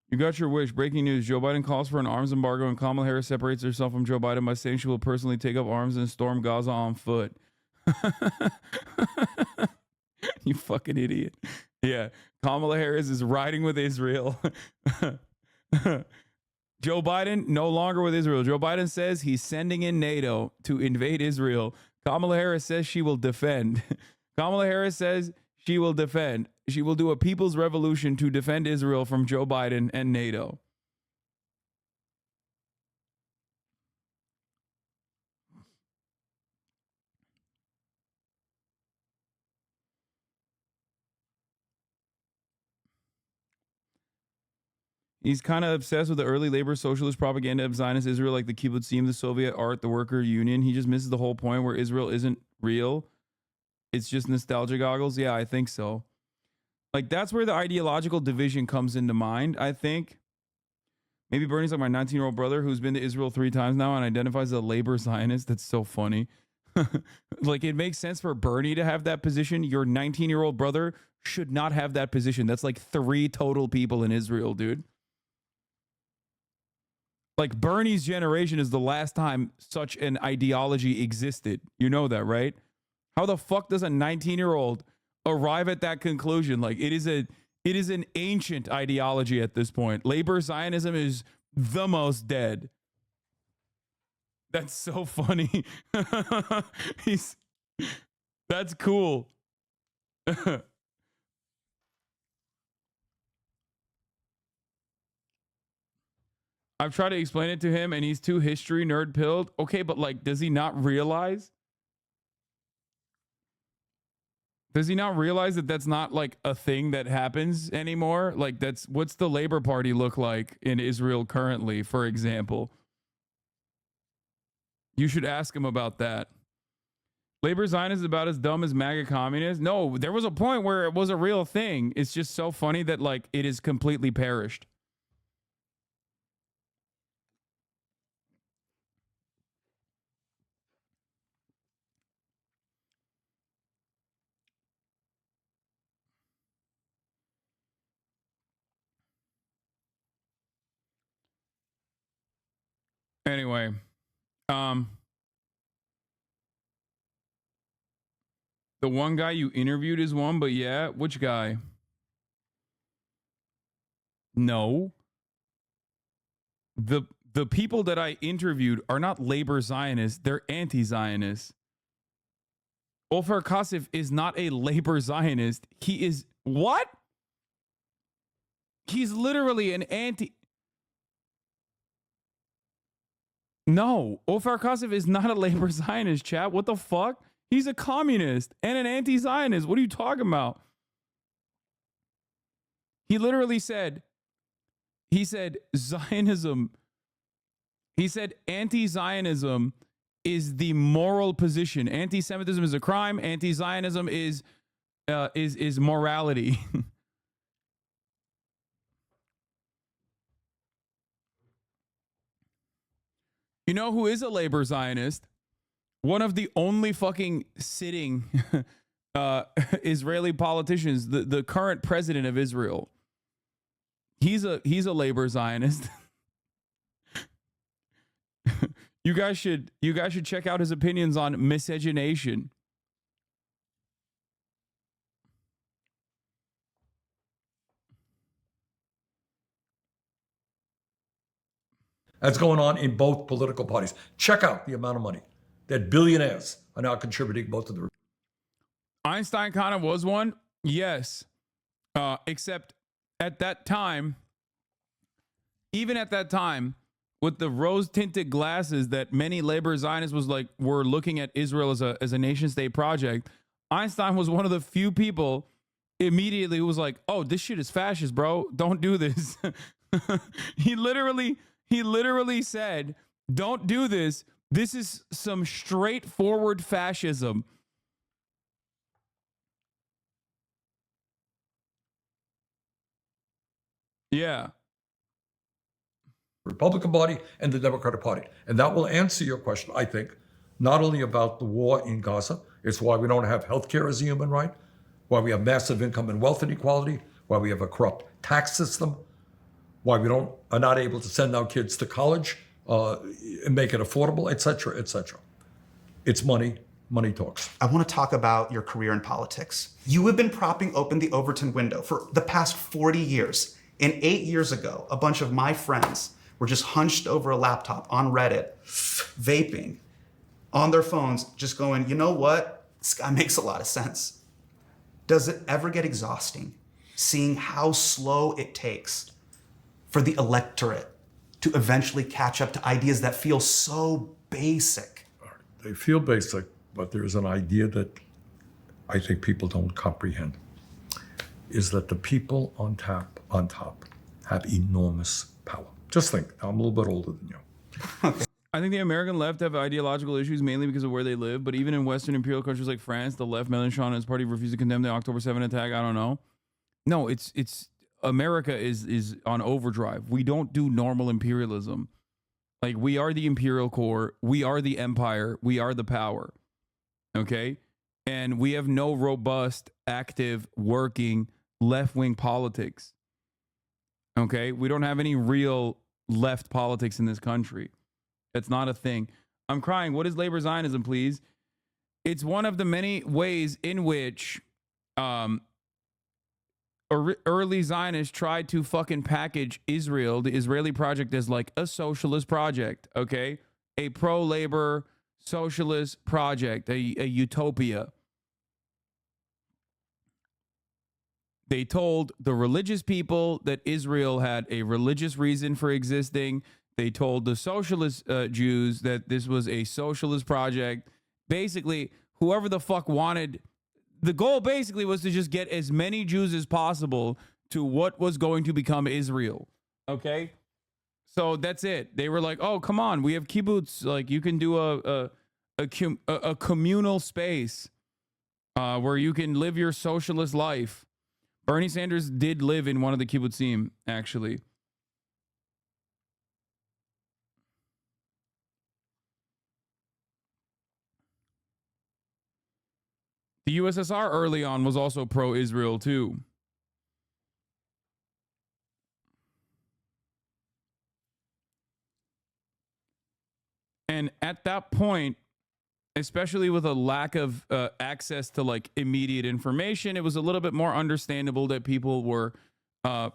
You got your wish. Breaking news. Joe Biden calls for an arms embargo and Kamala Harris separates herself from Joe Biden by saying she will personally take up arms and storm Gaza on foot. You fucking idiot. Yeah. Kamala Harris is riding with Israel. Joe Biden no longer with Israel. Joe Biden says he's sending in NATO to invade Israel. Kamala Harris says she will defend. Kamala Harris says she will defend. She will do a people's revolution to defend Israel from Joe Biden and NATO. He's kind of obsessed with the early labor socialist propaganda of Zionist Israel, like the kibbutzim, the Soviet art, the worker union. He just misses the whole point where Israel isn't real. It's just nostalgia goggles. Yeah, I think so. Like, that's where the ideological division comes into mind, I think. Maybe Bernie's like my 19-year-old brother who's been to Israel 3 times now and identifies as a labor Zionist. That's so funny. Like, it makes sense for Bernie to have that position. Your 19-year-old brother should not have that position. That's like 3 total people in Israel, dude. Like, Bernie's generation is the last time such an ideology existed. You know that, right? How the fuck does a 19-year-old arrive at that conclusion? Like, it is an ancient ideology at this point. Labor Zionism is the most dead. That's so funny. That's cool. I've tried to explain it to him and he's too history nerd pilled. Okay, but like, does he not realize? Does he not realize that that's not like a thing that happens anymore? Like, that's what's the Labor Party look like in Israel currently, for example? You should ask him about that. Labor Zionist is about as dumb as MAGA communists. No, there was a point where it was a real thing. It's just so funny that like it is completely perished. Anyway, the one guy you interviewed is one, but yeah, which guy? No. The people that I interviewed are not labor Zionists, they're anti-Zionists. Ofer Kasif is not a labor Zionist. He is what? He's literally an anti. No, Ofer Kasif is not a labor Zionist, chat. What the fuck? He's a communist and an anti-Zionist. What are you talking about? He literally said, Zionism, he said anti-Zionism is the moral position. Anti-Semitism is a crime. Anti-Zionism is morality. You know who is a labor Zionist? One of the only fucking sitting Israeli politicians, the current president of Israel. He's a labor Zionist. You guys should check out his opinions on miscegenation. That's going on in both political parties. Check out the amount of money that billionaires are now contributing both to the. Einstein kind of was one, yes. Except at that time, even at that time, with the rose-tinted glasses that many labor Zionists were looking at Israel as a nation-state project, Einstein was one of the few people immediately who was like, "Oh, this shit is fascist, bro. Don't do this." He literally said, "Don't do this. This is some straightforward fascism." Yeah. Republican Party and the Democratic Party. And that will answer your question, I think, not only about the war in Gaza, it's why we don't have health care as a human right, why we have massive income and wealth inequality, why we have a corrupt tax system, why we are not able to send our kids to college and make it affordable, et cetera, et cetera. It's money. Money talks. I want to talk about your career in politics. You have been propping open the Overton window for the past 40 years. And 8 years ago, a bunch of my friends were just hunched over a laptop on Reddit, vaping, on their phones, just going, you know what? This guy makes a lot of sense. Does it ever get exhausting seeing how slow it takes for the electorate to eventually catch up to ideas that feel so basic? They feel basic, but there's an idea that I think people don't comprehend, is that the people on top have enormous power. Just think, I'm a little bit older than you. I think the American left have ideological issues mainly because of where they live. But even in Western imperial countries like France, the left, Mélenchon and his party refused to condemn the October 7 attack. I don't know. No, it's America is on overdrive. We don't do normal imperialism. Like, we are the imperial core. We are the empire. We are the power. Okay? And we have no robust, active, working left-wing politics. Okay? We don't have any real left politics in this country. That's not a thing. I'm crying. What is labor Zionism, please? It's one of the many ways in which early Zionists tried to fucking package Israel, the Israeli project, as like a socialist project, okay? A pro-labor socialist project, a utopia. They told the religious people that Israel had a religious reason for existing. They told the socialist Jews that this was a socialist project. Basically, whoever the fuck wanted, the goal basically was to just get as many Jews as possible to what was going to become Israel. Okay? So that's it. They were like, oh, come on, we have kibbutz. Like, you can do a communal space where you can live your socialist life. Bernie Sanders did live in one of the kibbutzim, actually. The USSR early on was also pro-Israel too. And at that point, especially with a lack of access to like immediate information, it was a little bit more understandable that people were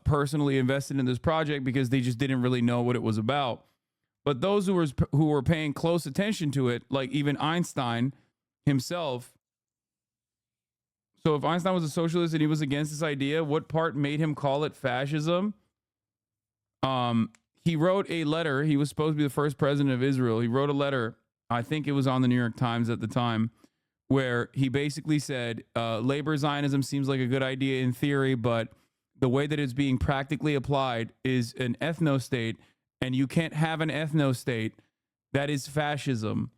personally invested in this project because they just didn't really know what it was about. But those who were paying close attention to it, like even Einstein himself. So if Einstein was a socialist and he was against this idea, what part made him call it fascism? He wrote a letter. He was supposed to be the first president of Israel. He wrote a letter. I think it was on the New York Times at the time, where he basically said, labor Zionism seems like a good idea in theory, but the way that it's being practically applied is an ethno-state, and you can't have an ethno-state. That is fascism.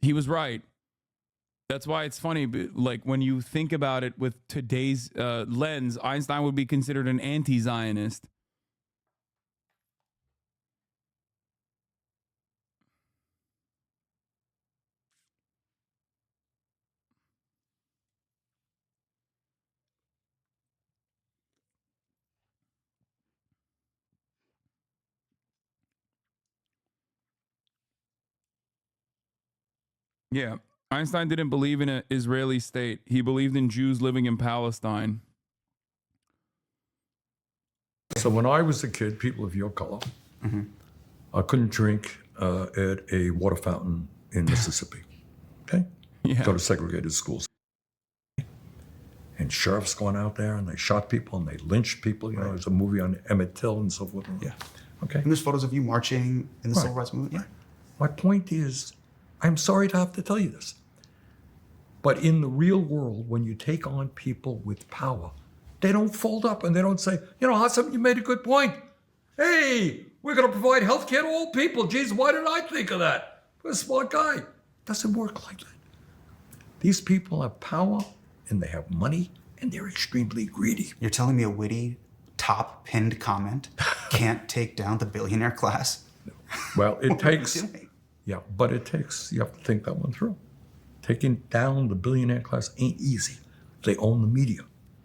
He was right. That's why it's funny, like when you think about it with today's lens, Einstein would be considered an anti-Zionist. Yeah. Einstein didn't believe in an Israeli state. He believed in Jews living in Palestine. So when I was a kid, people of your color, I couldn't drink at a water fountain in Mississippi. Okay? Yeah. Go to segregated schools. And sheriffs going out there and they shot people and they lynched people. You know, there's a movie on Emmett Till and so forth. Yeah. Okay. And there's photos of you marching in the civil rights movement. Yeah. My point is, I'm sorry to have to tell you this. But in the real world, when you take on people with power, they don't fold up and they don't say, you know, Hasan, you made a good point. Hey, we're going to provide health care to all people. Geez, why didn't I think of that? I'm a smart guy. Doesn't work like that. These people have power and they have money and they're extremely greedy. You're telling me a witty, top pinned comment can't take down the billionaire class? Well, it What are you takes, doing? yeah, but it takes, you have to think that one through. Taking down the billionaire class ain't easy. They own the media,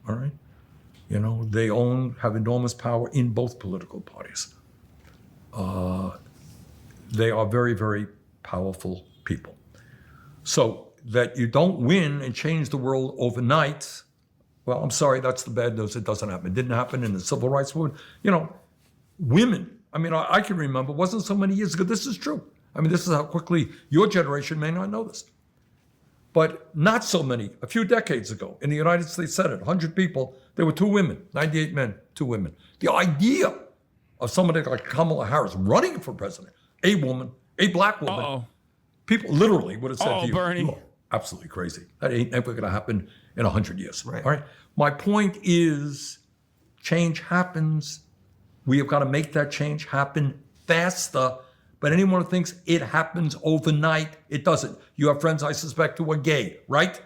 all right? You know, they have enormous power in both political parties. They are very, very powerful people. So that you don't win and change the world overnight, well, I'm sorry, that's the bad news. It doesn't happen. It didn't happen in the civil rights movement. You know, women, I mean, I can remember, it wasn't so many years ago, this is true. I mean, this is how quickly your generation may not know this. But not so many, a few decades ago, in the United States Senate, 100 people, there were 2 women, 98 men, 2 women. The idea of somebody like Kamala Harris running for president, a woman, a black woman, people literally would have said to you, Bernie. "You are absolutely crazy. That ain't never going to happen in 100 years." Right. All right. My point is, change happens. We have got to make that change happen faster. But anyone who thinks it happens overnight, it doesn't. You have friends, I suspect, who are gay, right?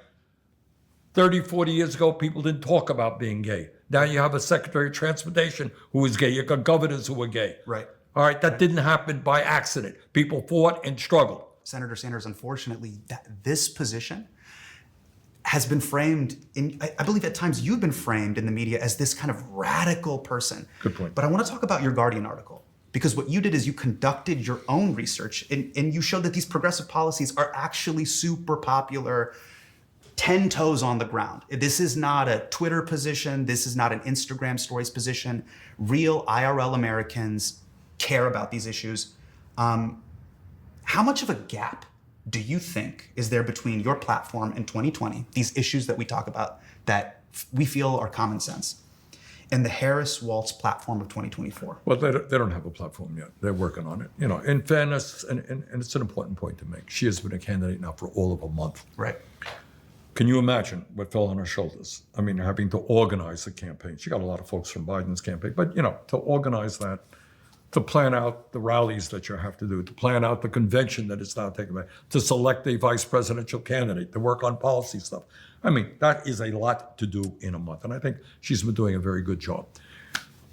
30, 40 years ago, people didn't talk about being gay. Now you have a Secretary of Transportation who is gay. You've got governors who are gay. Right. All right, that didn't happen by accident. People fought and struggled. Senator Sanders, unfortunately, this position has been framed in, I believe at times you've been framed in the media as this kind of radical person. Good point. But I want to talk about your Guardian article, because what you did is you conducted your own research and you showed that these progressive policies are actually super popular, 10 toes on the ground. This is not a Twitter position. This is not an Instagram stories position. Real IRL Americans care about these issues. How much of a gap do you think is there between your platform in 2020, these issues that we talk about that we feel are common sense, and the Harris-Walz platform of 2024? Well, they don't have a platform yet. They're working on it. You know, in fairness, and it's an important point to make, she has been a candidate now for all of a month. Right. Can you imagine what fell on her shoulders? I mean, having to organize the campaign. She got a lot of folks from Biden's campaign, but, you know, to organize that, to plan out the rallies that you have to do, to plan out the convention that is now taking place, to select a vice presidential candidate, to work on policy stuff. I mean, that is a lot to do in a month, and I think she's been doing a very good job.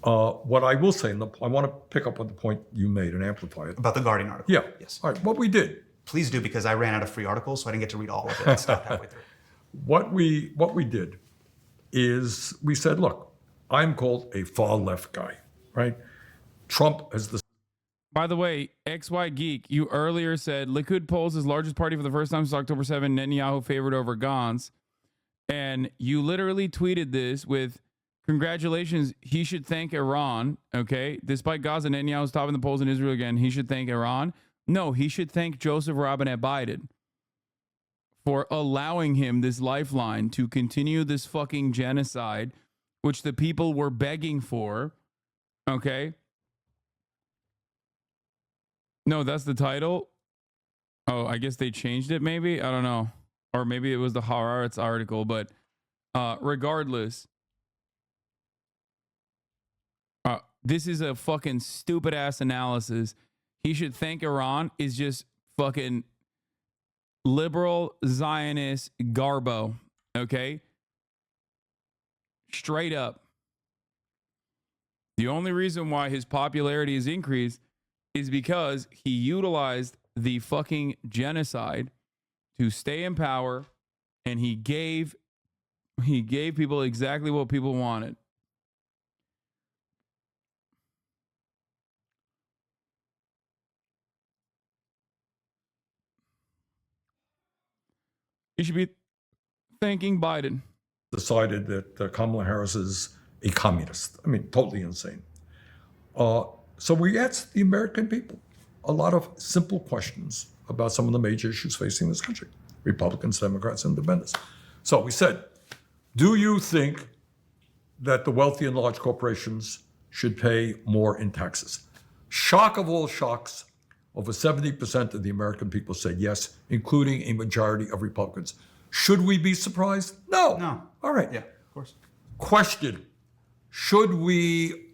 What I will say, and I want to pick up on the point you made and amplify it. About the Guardian article. Yeah. Yes. All right. What we did, Please do, because I ran out of free articles, so I didn't get to read all of it. I stopped halfway through. what we did is we said, look, I'm called a far left guy, right? Trump has the By the way, XY Geek, you earlier said Likud polls his largest party for the first time since October 7, Netanyahu favored over Gantz. And you literally tweeted this with, congratulations, he should thank Iran, okay? Despite Gaza, Netanyahu's topping the polls in Israel again, he should thank Iran. No, he should thank Joseph Robinette Biden for allowing him this lifeline to continue this fucking genocide, which the people were begging for, okay? No, that's the title. Oh, I guess they changed it maybe. I don't know. Or maybe it was the Haaretz article, but regardless, this is a fucking stupid ass analysis. He should thank Iran is just fucking liberal Zionist garbo, okay? Straight up. The only reason why his popularity has increased is because he utilized the fucking genocide to stay in power, and he gave people exactly what people wanted. You should be thanking Biden. decided that Kamala Harris is a communist. I mean, totally insane. So we asked the American people a lot of simple questions about some of the major issues facing this country, Republicans, Democrats, Independents. So we said, do you think that the wealthy and large corporations should pay more in taxes? Shock of all shocks, over 70% of the American people said yes, including a majority of Republicans. Should we be surprised? No. No. All right. Yeah, of course. Question: should we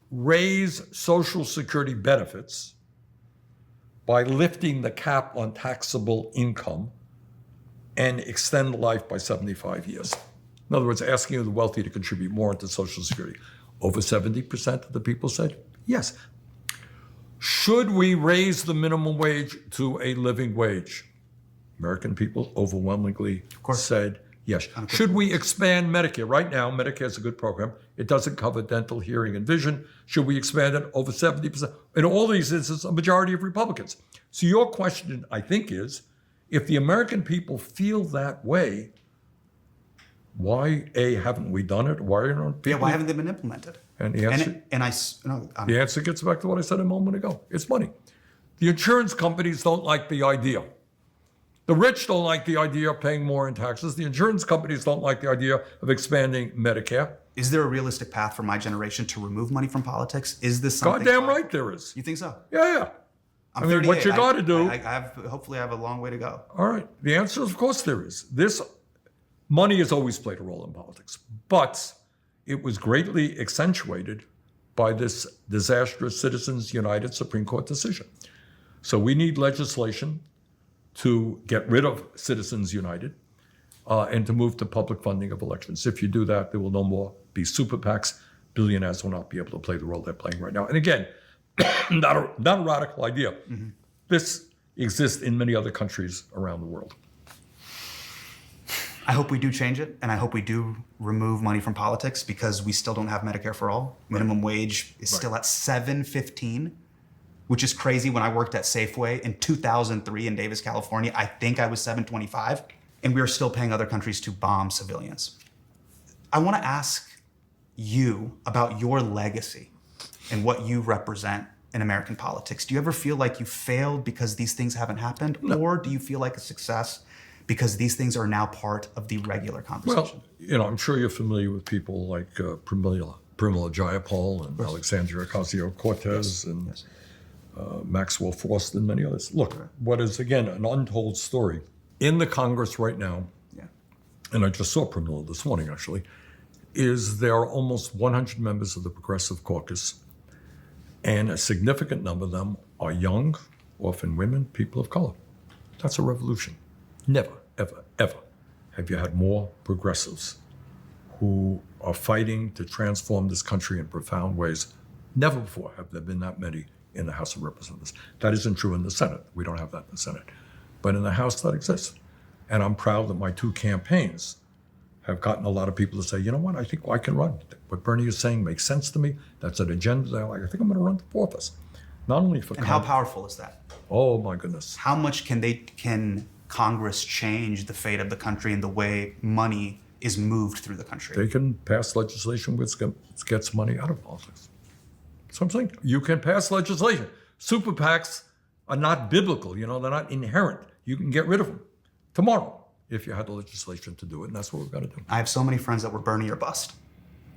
raise Social Security benefits by lifting the cap on taxable income and extend life by 75 years? In other words, asking the wealthy to contribute more into Social Security. Over 70% of the people said yes. Should we raise the minimum wage to a living wage? American people overwhelmingly said yes. Should we expand Medicare? Right now, Medicare is a good program. It doesn't cover dental, hearing, and vision. Should we expand it? Over 70%. In all these instances, a majority of Republicans. So your question, I think, is, if the American people feel that way, why, A, haven't we done it? Why aren't people? Yeah, why haven't they been implemented? And the answer, the answer gets back to what I said a moment ago. It's money. The insurance companies don't like the idea. The rich don't like the idea of paying more in taxes. The insurance companies don't like the idea of expanding Medicare. Is there a realistic path for my generation to remove money from politics? Is this something? Goddamn right there is. You think so? Yeah. I'm I mean, what 38. you got to do. Hopefully I have a long way to go. All right. The answer is, of course, there is. Money has always played a role in politics, but it was greatly accentuated by this disastrous Citizens United Supreme Court decision. So we need legislation to get rid of Citizens United and to move to public funding of elections. If you do that, there will no more be super PACs. Billionaires will not be able to play the role they're playing right now. And again, not a radical idea. Mm-hmm. This exists in many other countries around the world. I hope we do change it, and I hope we do remove money from politics, because we still don't have Medicare for all. Minimum wage is still at $7.15, which is crazy. When I worked at Safeway in 2003 in Davis, California, I think I was $7.25, and we are still paying other countries to bomb civilians. I want to ask you about your legacy and what you represent in American politics. Do you ever feel like you failed because these things haven't happened? No. Or do you feel like a success because these things are now part of the regular conversation? Well, I'm sure you're familiar with people like Pramila Jayapal and Alexandria Ocasio-Cortez and Maxwell Frost and many others. Look, what is, again, an untold story in the Congress right now, and I just saw Pramila this morning, actually, is there are almost 100 members of the Progressive Caucus, and a significant number of them are young, often women, people of color. That's a revolution. Never, ever, ever have you had more progressives who are fighting to transform this country in profound ways. Never before have there been that many in the House of Representatives. That isn't true in the Senate. We don't have that in the Senate. But in the House, that exists. And I'm proud that my two campaigns have gotten a lot of people to say, you know what, I think I can run. What Bernie is saying makes sense to me. That's an agenda that I think I'm going to run for office. Not only for— And how powerful is that? Oh, my goodness. How much can Congress change the fate of the country and the way money is moved through the country? They can pass legislation which gets money out of politics. That's what I'm saying. You can pass legislation. Super PACs are not biblical. They're not inherent. You can get rid of them tomorrow if you had the legislation to do it, and that's what we've got to do. I have so many friends that were Bernie or bust.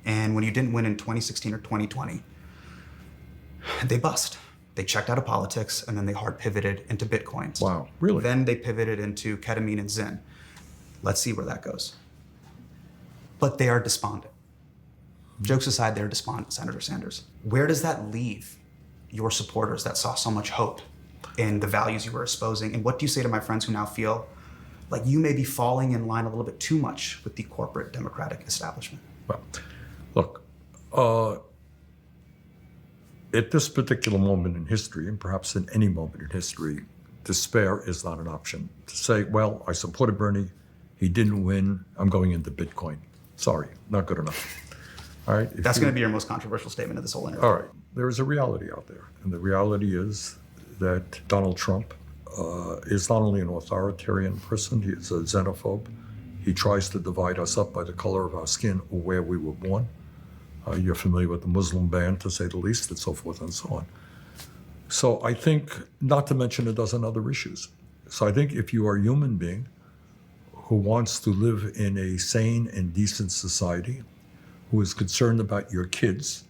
And when you didn't win in 2016 or 2020, they bust. They checked out of politics, and then they hard pivoted into Bitcoins. Wow, really? Then they pivoted into ketamine and Zyn. Let's see where that goes. But they are despondent. Jokes aside, they're despondent, Senator Sanders. Where does that leave your supporters that saw so much hope in the values you were espousing? And what do you say to my friends who now feel like you may be falling in line a little bit too much with the corporate Democratic establishment? Well, look, at this particular moment in history, and perhaps in any moment in history, despair is not an option. To say, well, I supported Bernie, he didn't win, I'm going into Bitcoin. Sorry, not good enough. All right. That's going to be your most controversial statement of this whole interview. All right. There is a reality out there. And the reality is that Donald Trump is not only an authoritarian person, he is a xenophobe. He tries to divide us up by the color of our skin or where we were born. You're familiar with the Muslim ban, to say the least, and so forth and so on. So I think, not to mention a dozen other issues. So I think if you are a human being who wants to live in a sane and decent society, who is concerned about your kids,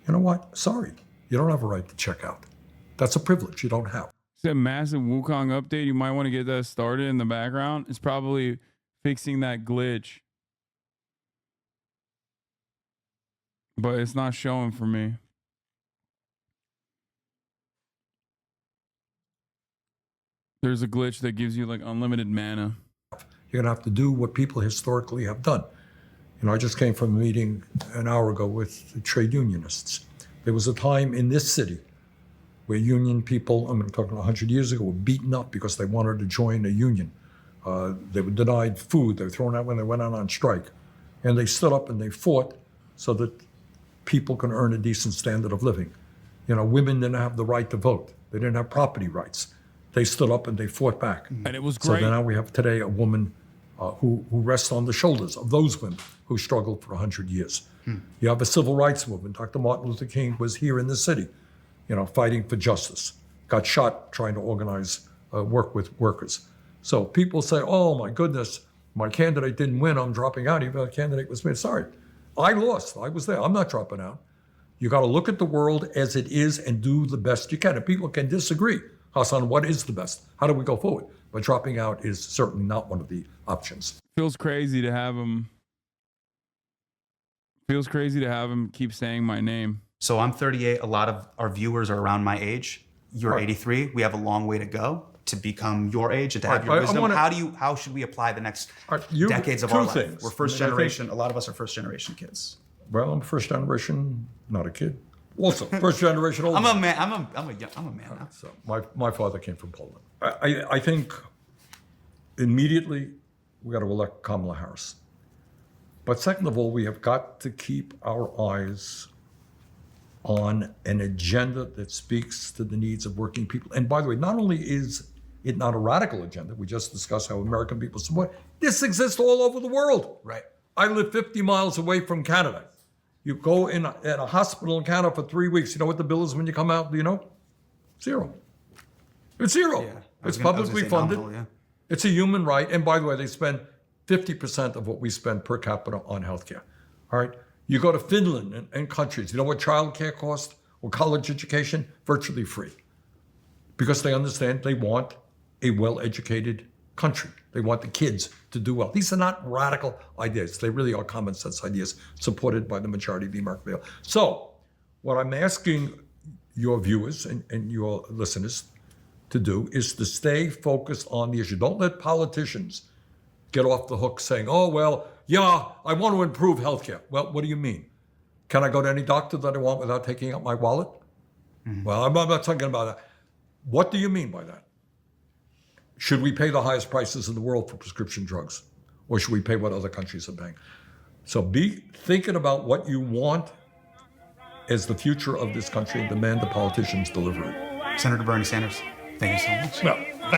you know what? Sorry, you don't have a right to check out. That's a privilege you don't have. It's a massive Wukong update. You might want to get that started in the background. It's probably fixing that glitch. But it's not showing for me. There's a glitch that gives you like unlimited mana. You're going to have to do what people historically have done. You know, I just came from a meeting an hour ago with the trade unionists. There was a time in this city where union people, I'm talking 100 years ago, were beaten up because they wanted to join a union. They were denied food. They were thrown out when they went out on strike. And they stood up and they fought so that people can earn a decent standard of living. You know, women didn't have the right to vote. They didn't have property rights. They stood up and they fought back. And it was So great. now we have today a woman who rests on the shoulders of those women who struggled for 100 years. You have a civil rights movement. Dr. Martin Luther King was here in the city, you know, fighting for justice. Got shot trying to organize work with workers. So people say, oh my goodness, my candidate didn't win, I'm dropping out, even though the candidate was me. Sorry, I lost, I was there, I'm not dropping out. You gotta look at the world as it is and do the best you can. And people can disagree. Hasan, what is the best? How do we go forward? But dropping out is certainly not one of the options. Feels crazy to have him. Feels crazy to have him keep saying my name. So I'm 38. A lot of our viewers are around my age. You're Right. 83. We have a long way to go to become your age and to have Right. your I wisdom. wanna- How should we apply the next Right, you- decades of two our life? things. We're first I mean, I think- generation. A lot of us are first generation kids. Well, I'm first generation, not a kid. Also, first generation old. I'm a man. I'm a man now. So my father came from Poland. I think immediately we got to elect Kamala Harris. But second of all, we have got to keep our eyes on an agenda that speaks to the needs of working people. And by the way, not only is it not a radical agenda, we just discussed how American people support, this exists all over the world. Right. I live 50 miles away from Canada. You go in at a hospital in Canada for 3 weeks. You know what the bill is when you come out? Do you know? Zero. It's zero. Yeah. It's publicly say funded. nominal, yeah. It's a human right. And by the way, they spend 50% of what we spend per capita on healthcare. All right. You go to Finland and countries. You know what childcare costs or college education? Virtually free. Because they understand they want a well-educated country. They want the kids to do well. These are not radical ideas. They really are common sense ideas supported by the majority of the American people. So what I'm asking your viewers and your listeners to do is to stay focused on the issue. Don't let politicians get off the hook saying, oh, well, yeah, I want to improve healthcare. Well, what do you mean? Can I go to any doctor that I want without taking out my wallet? Well, I'm not talking about that. What do you mean by that? Should we pay the highest prices in the world for prescription drugs? Or should we pay what other countries are paying? So be thinking about what you want as the future of this country and demand the politicians deliver it. Senator Bernie Sanders, thank you so much. Well,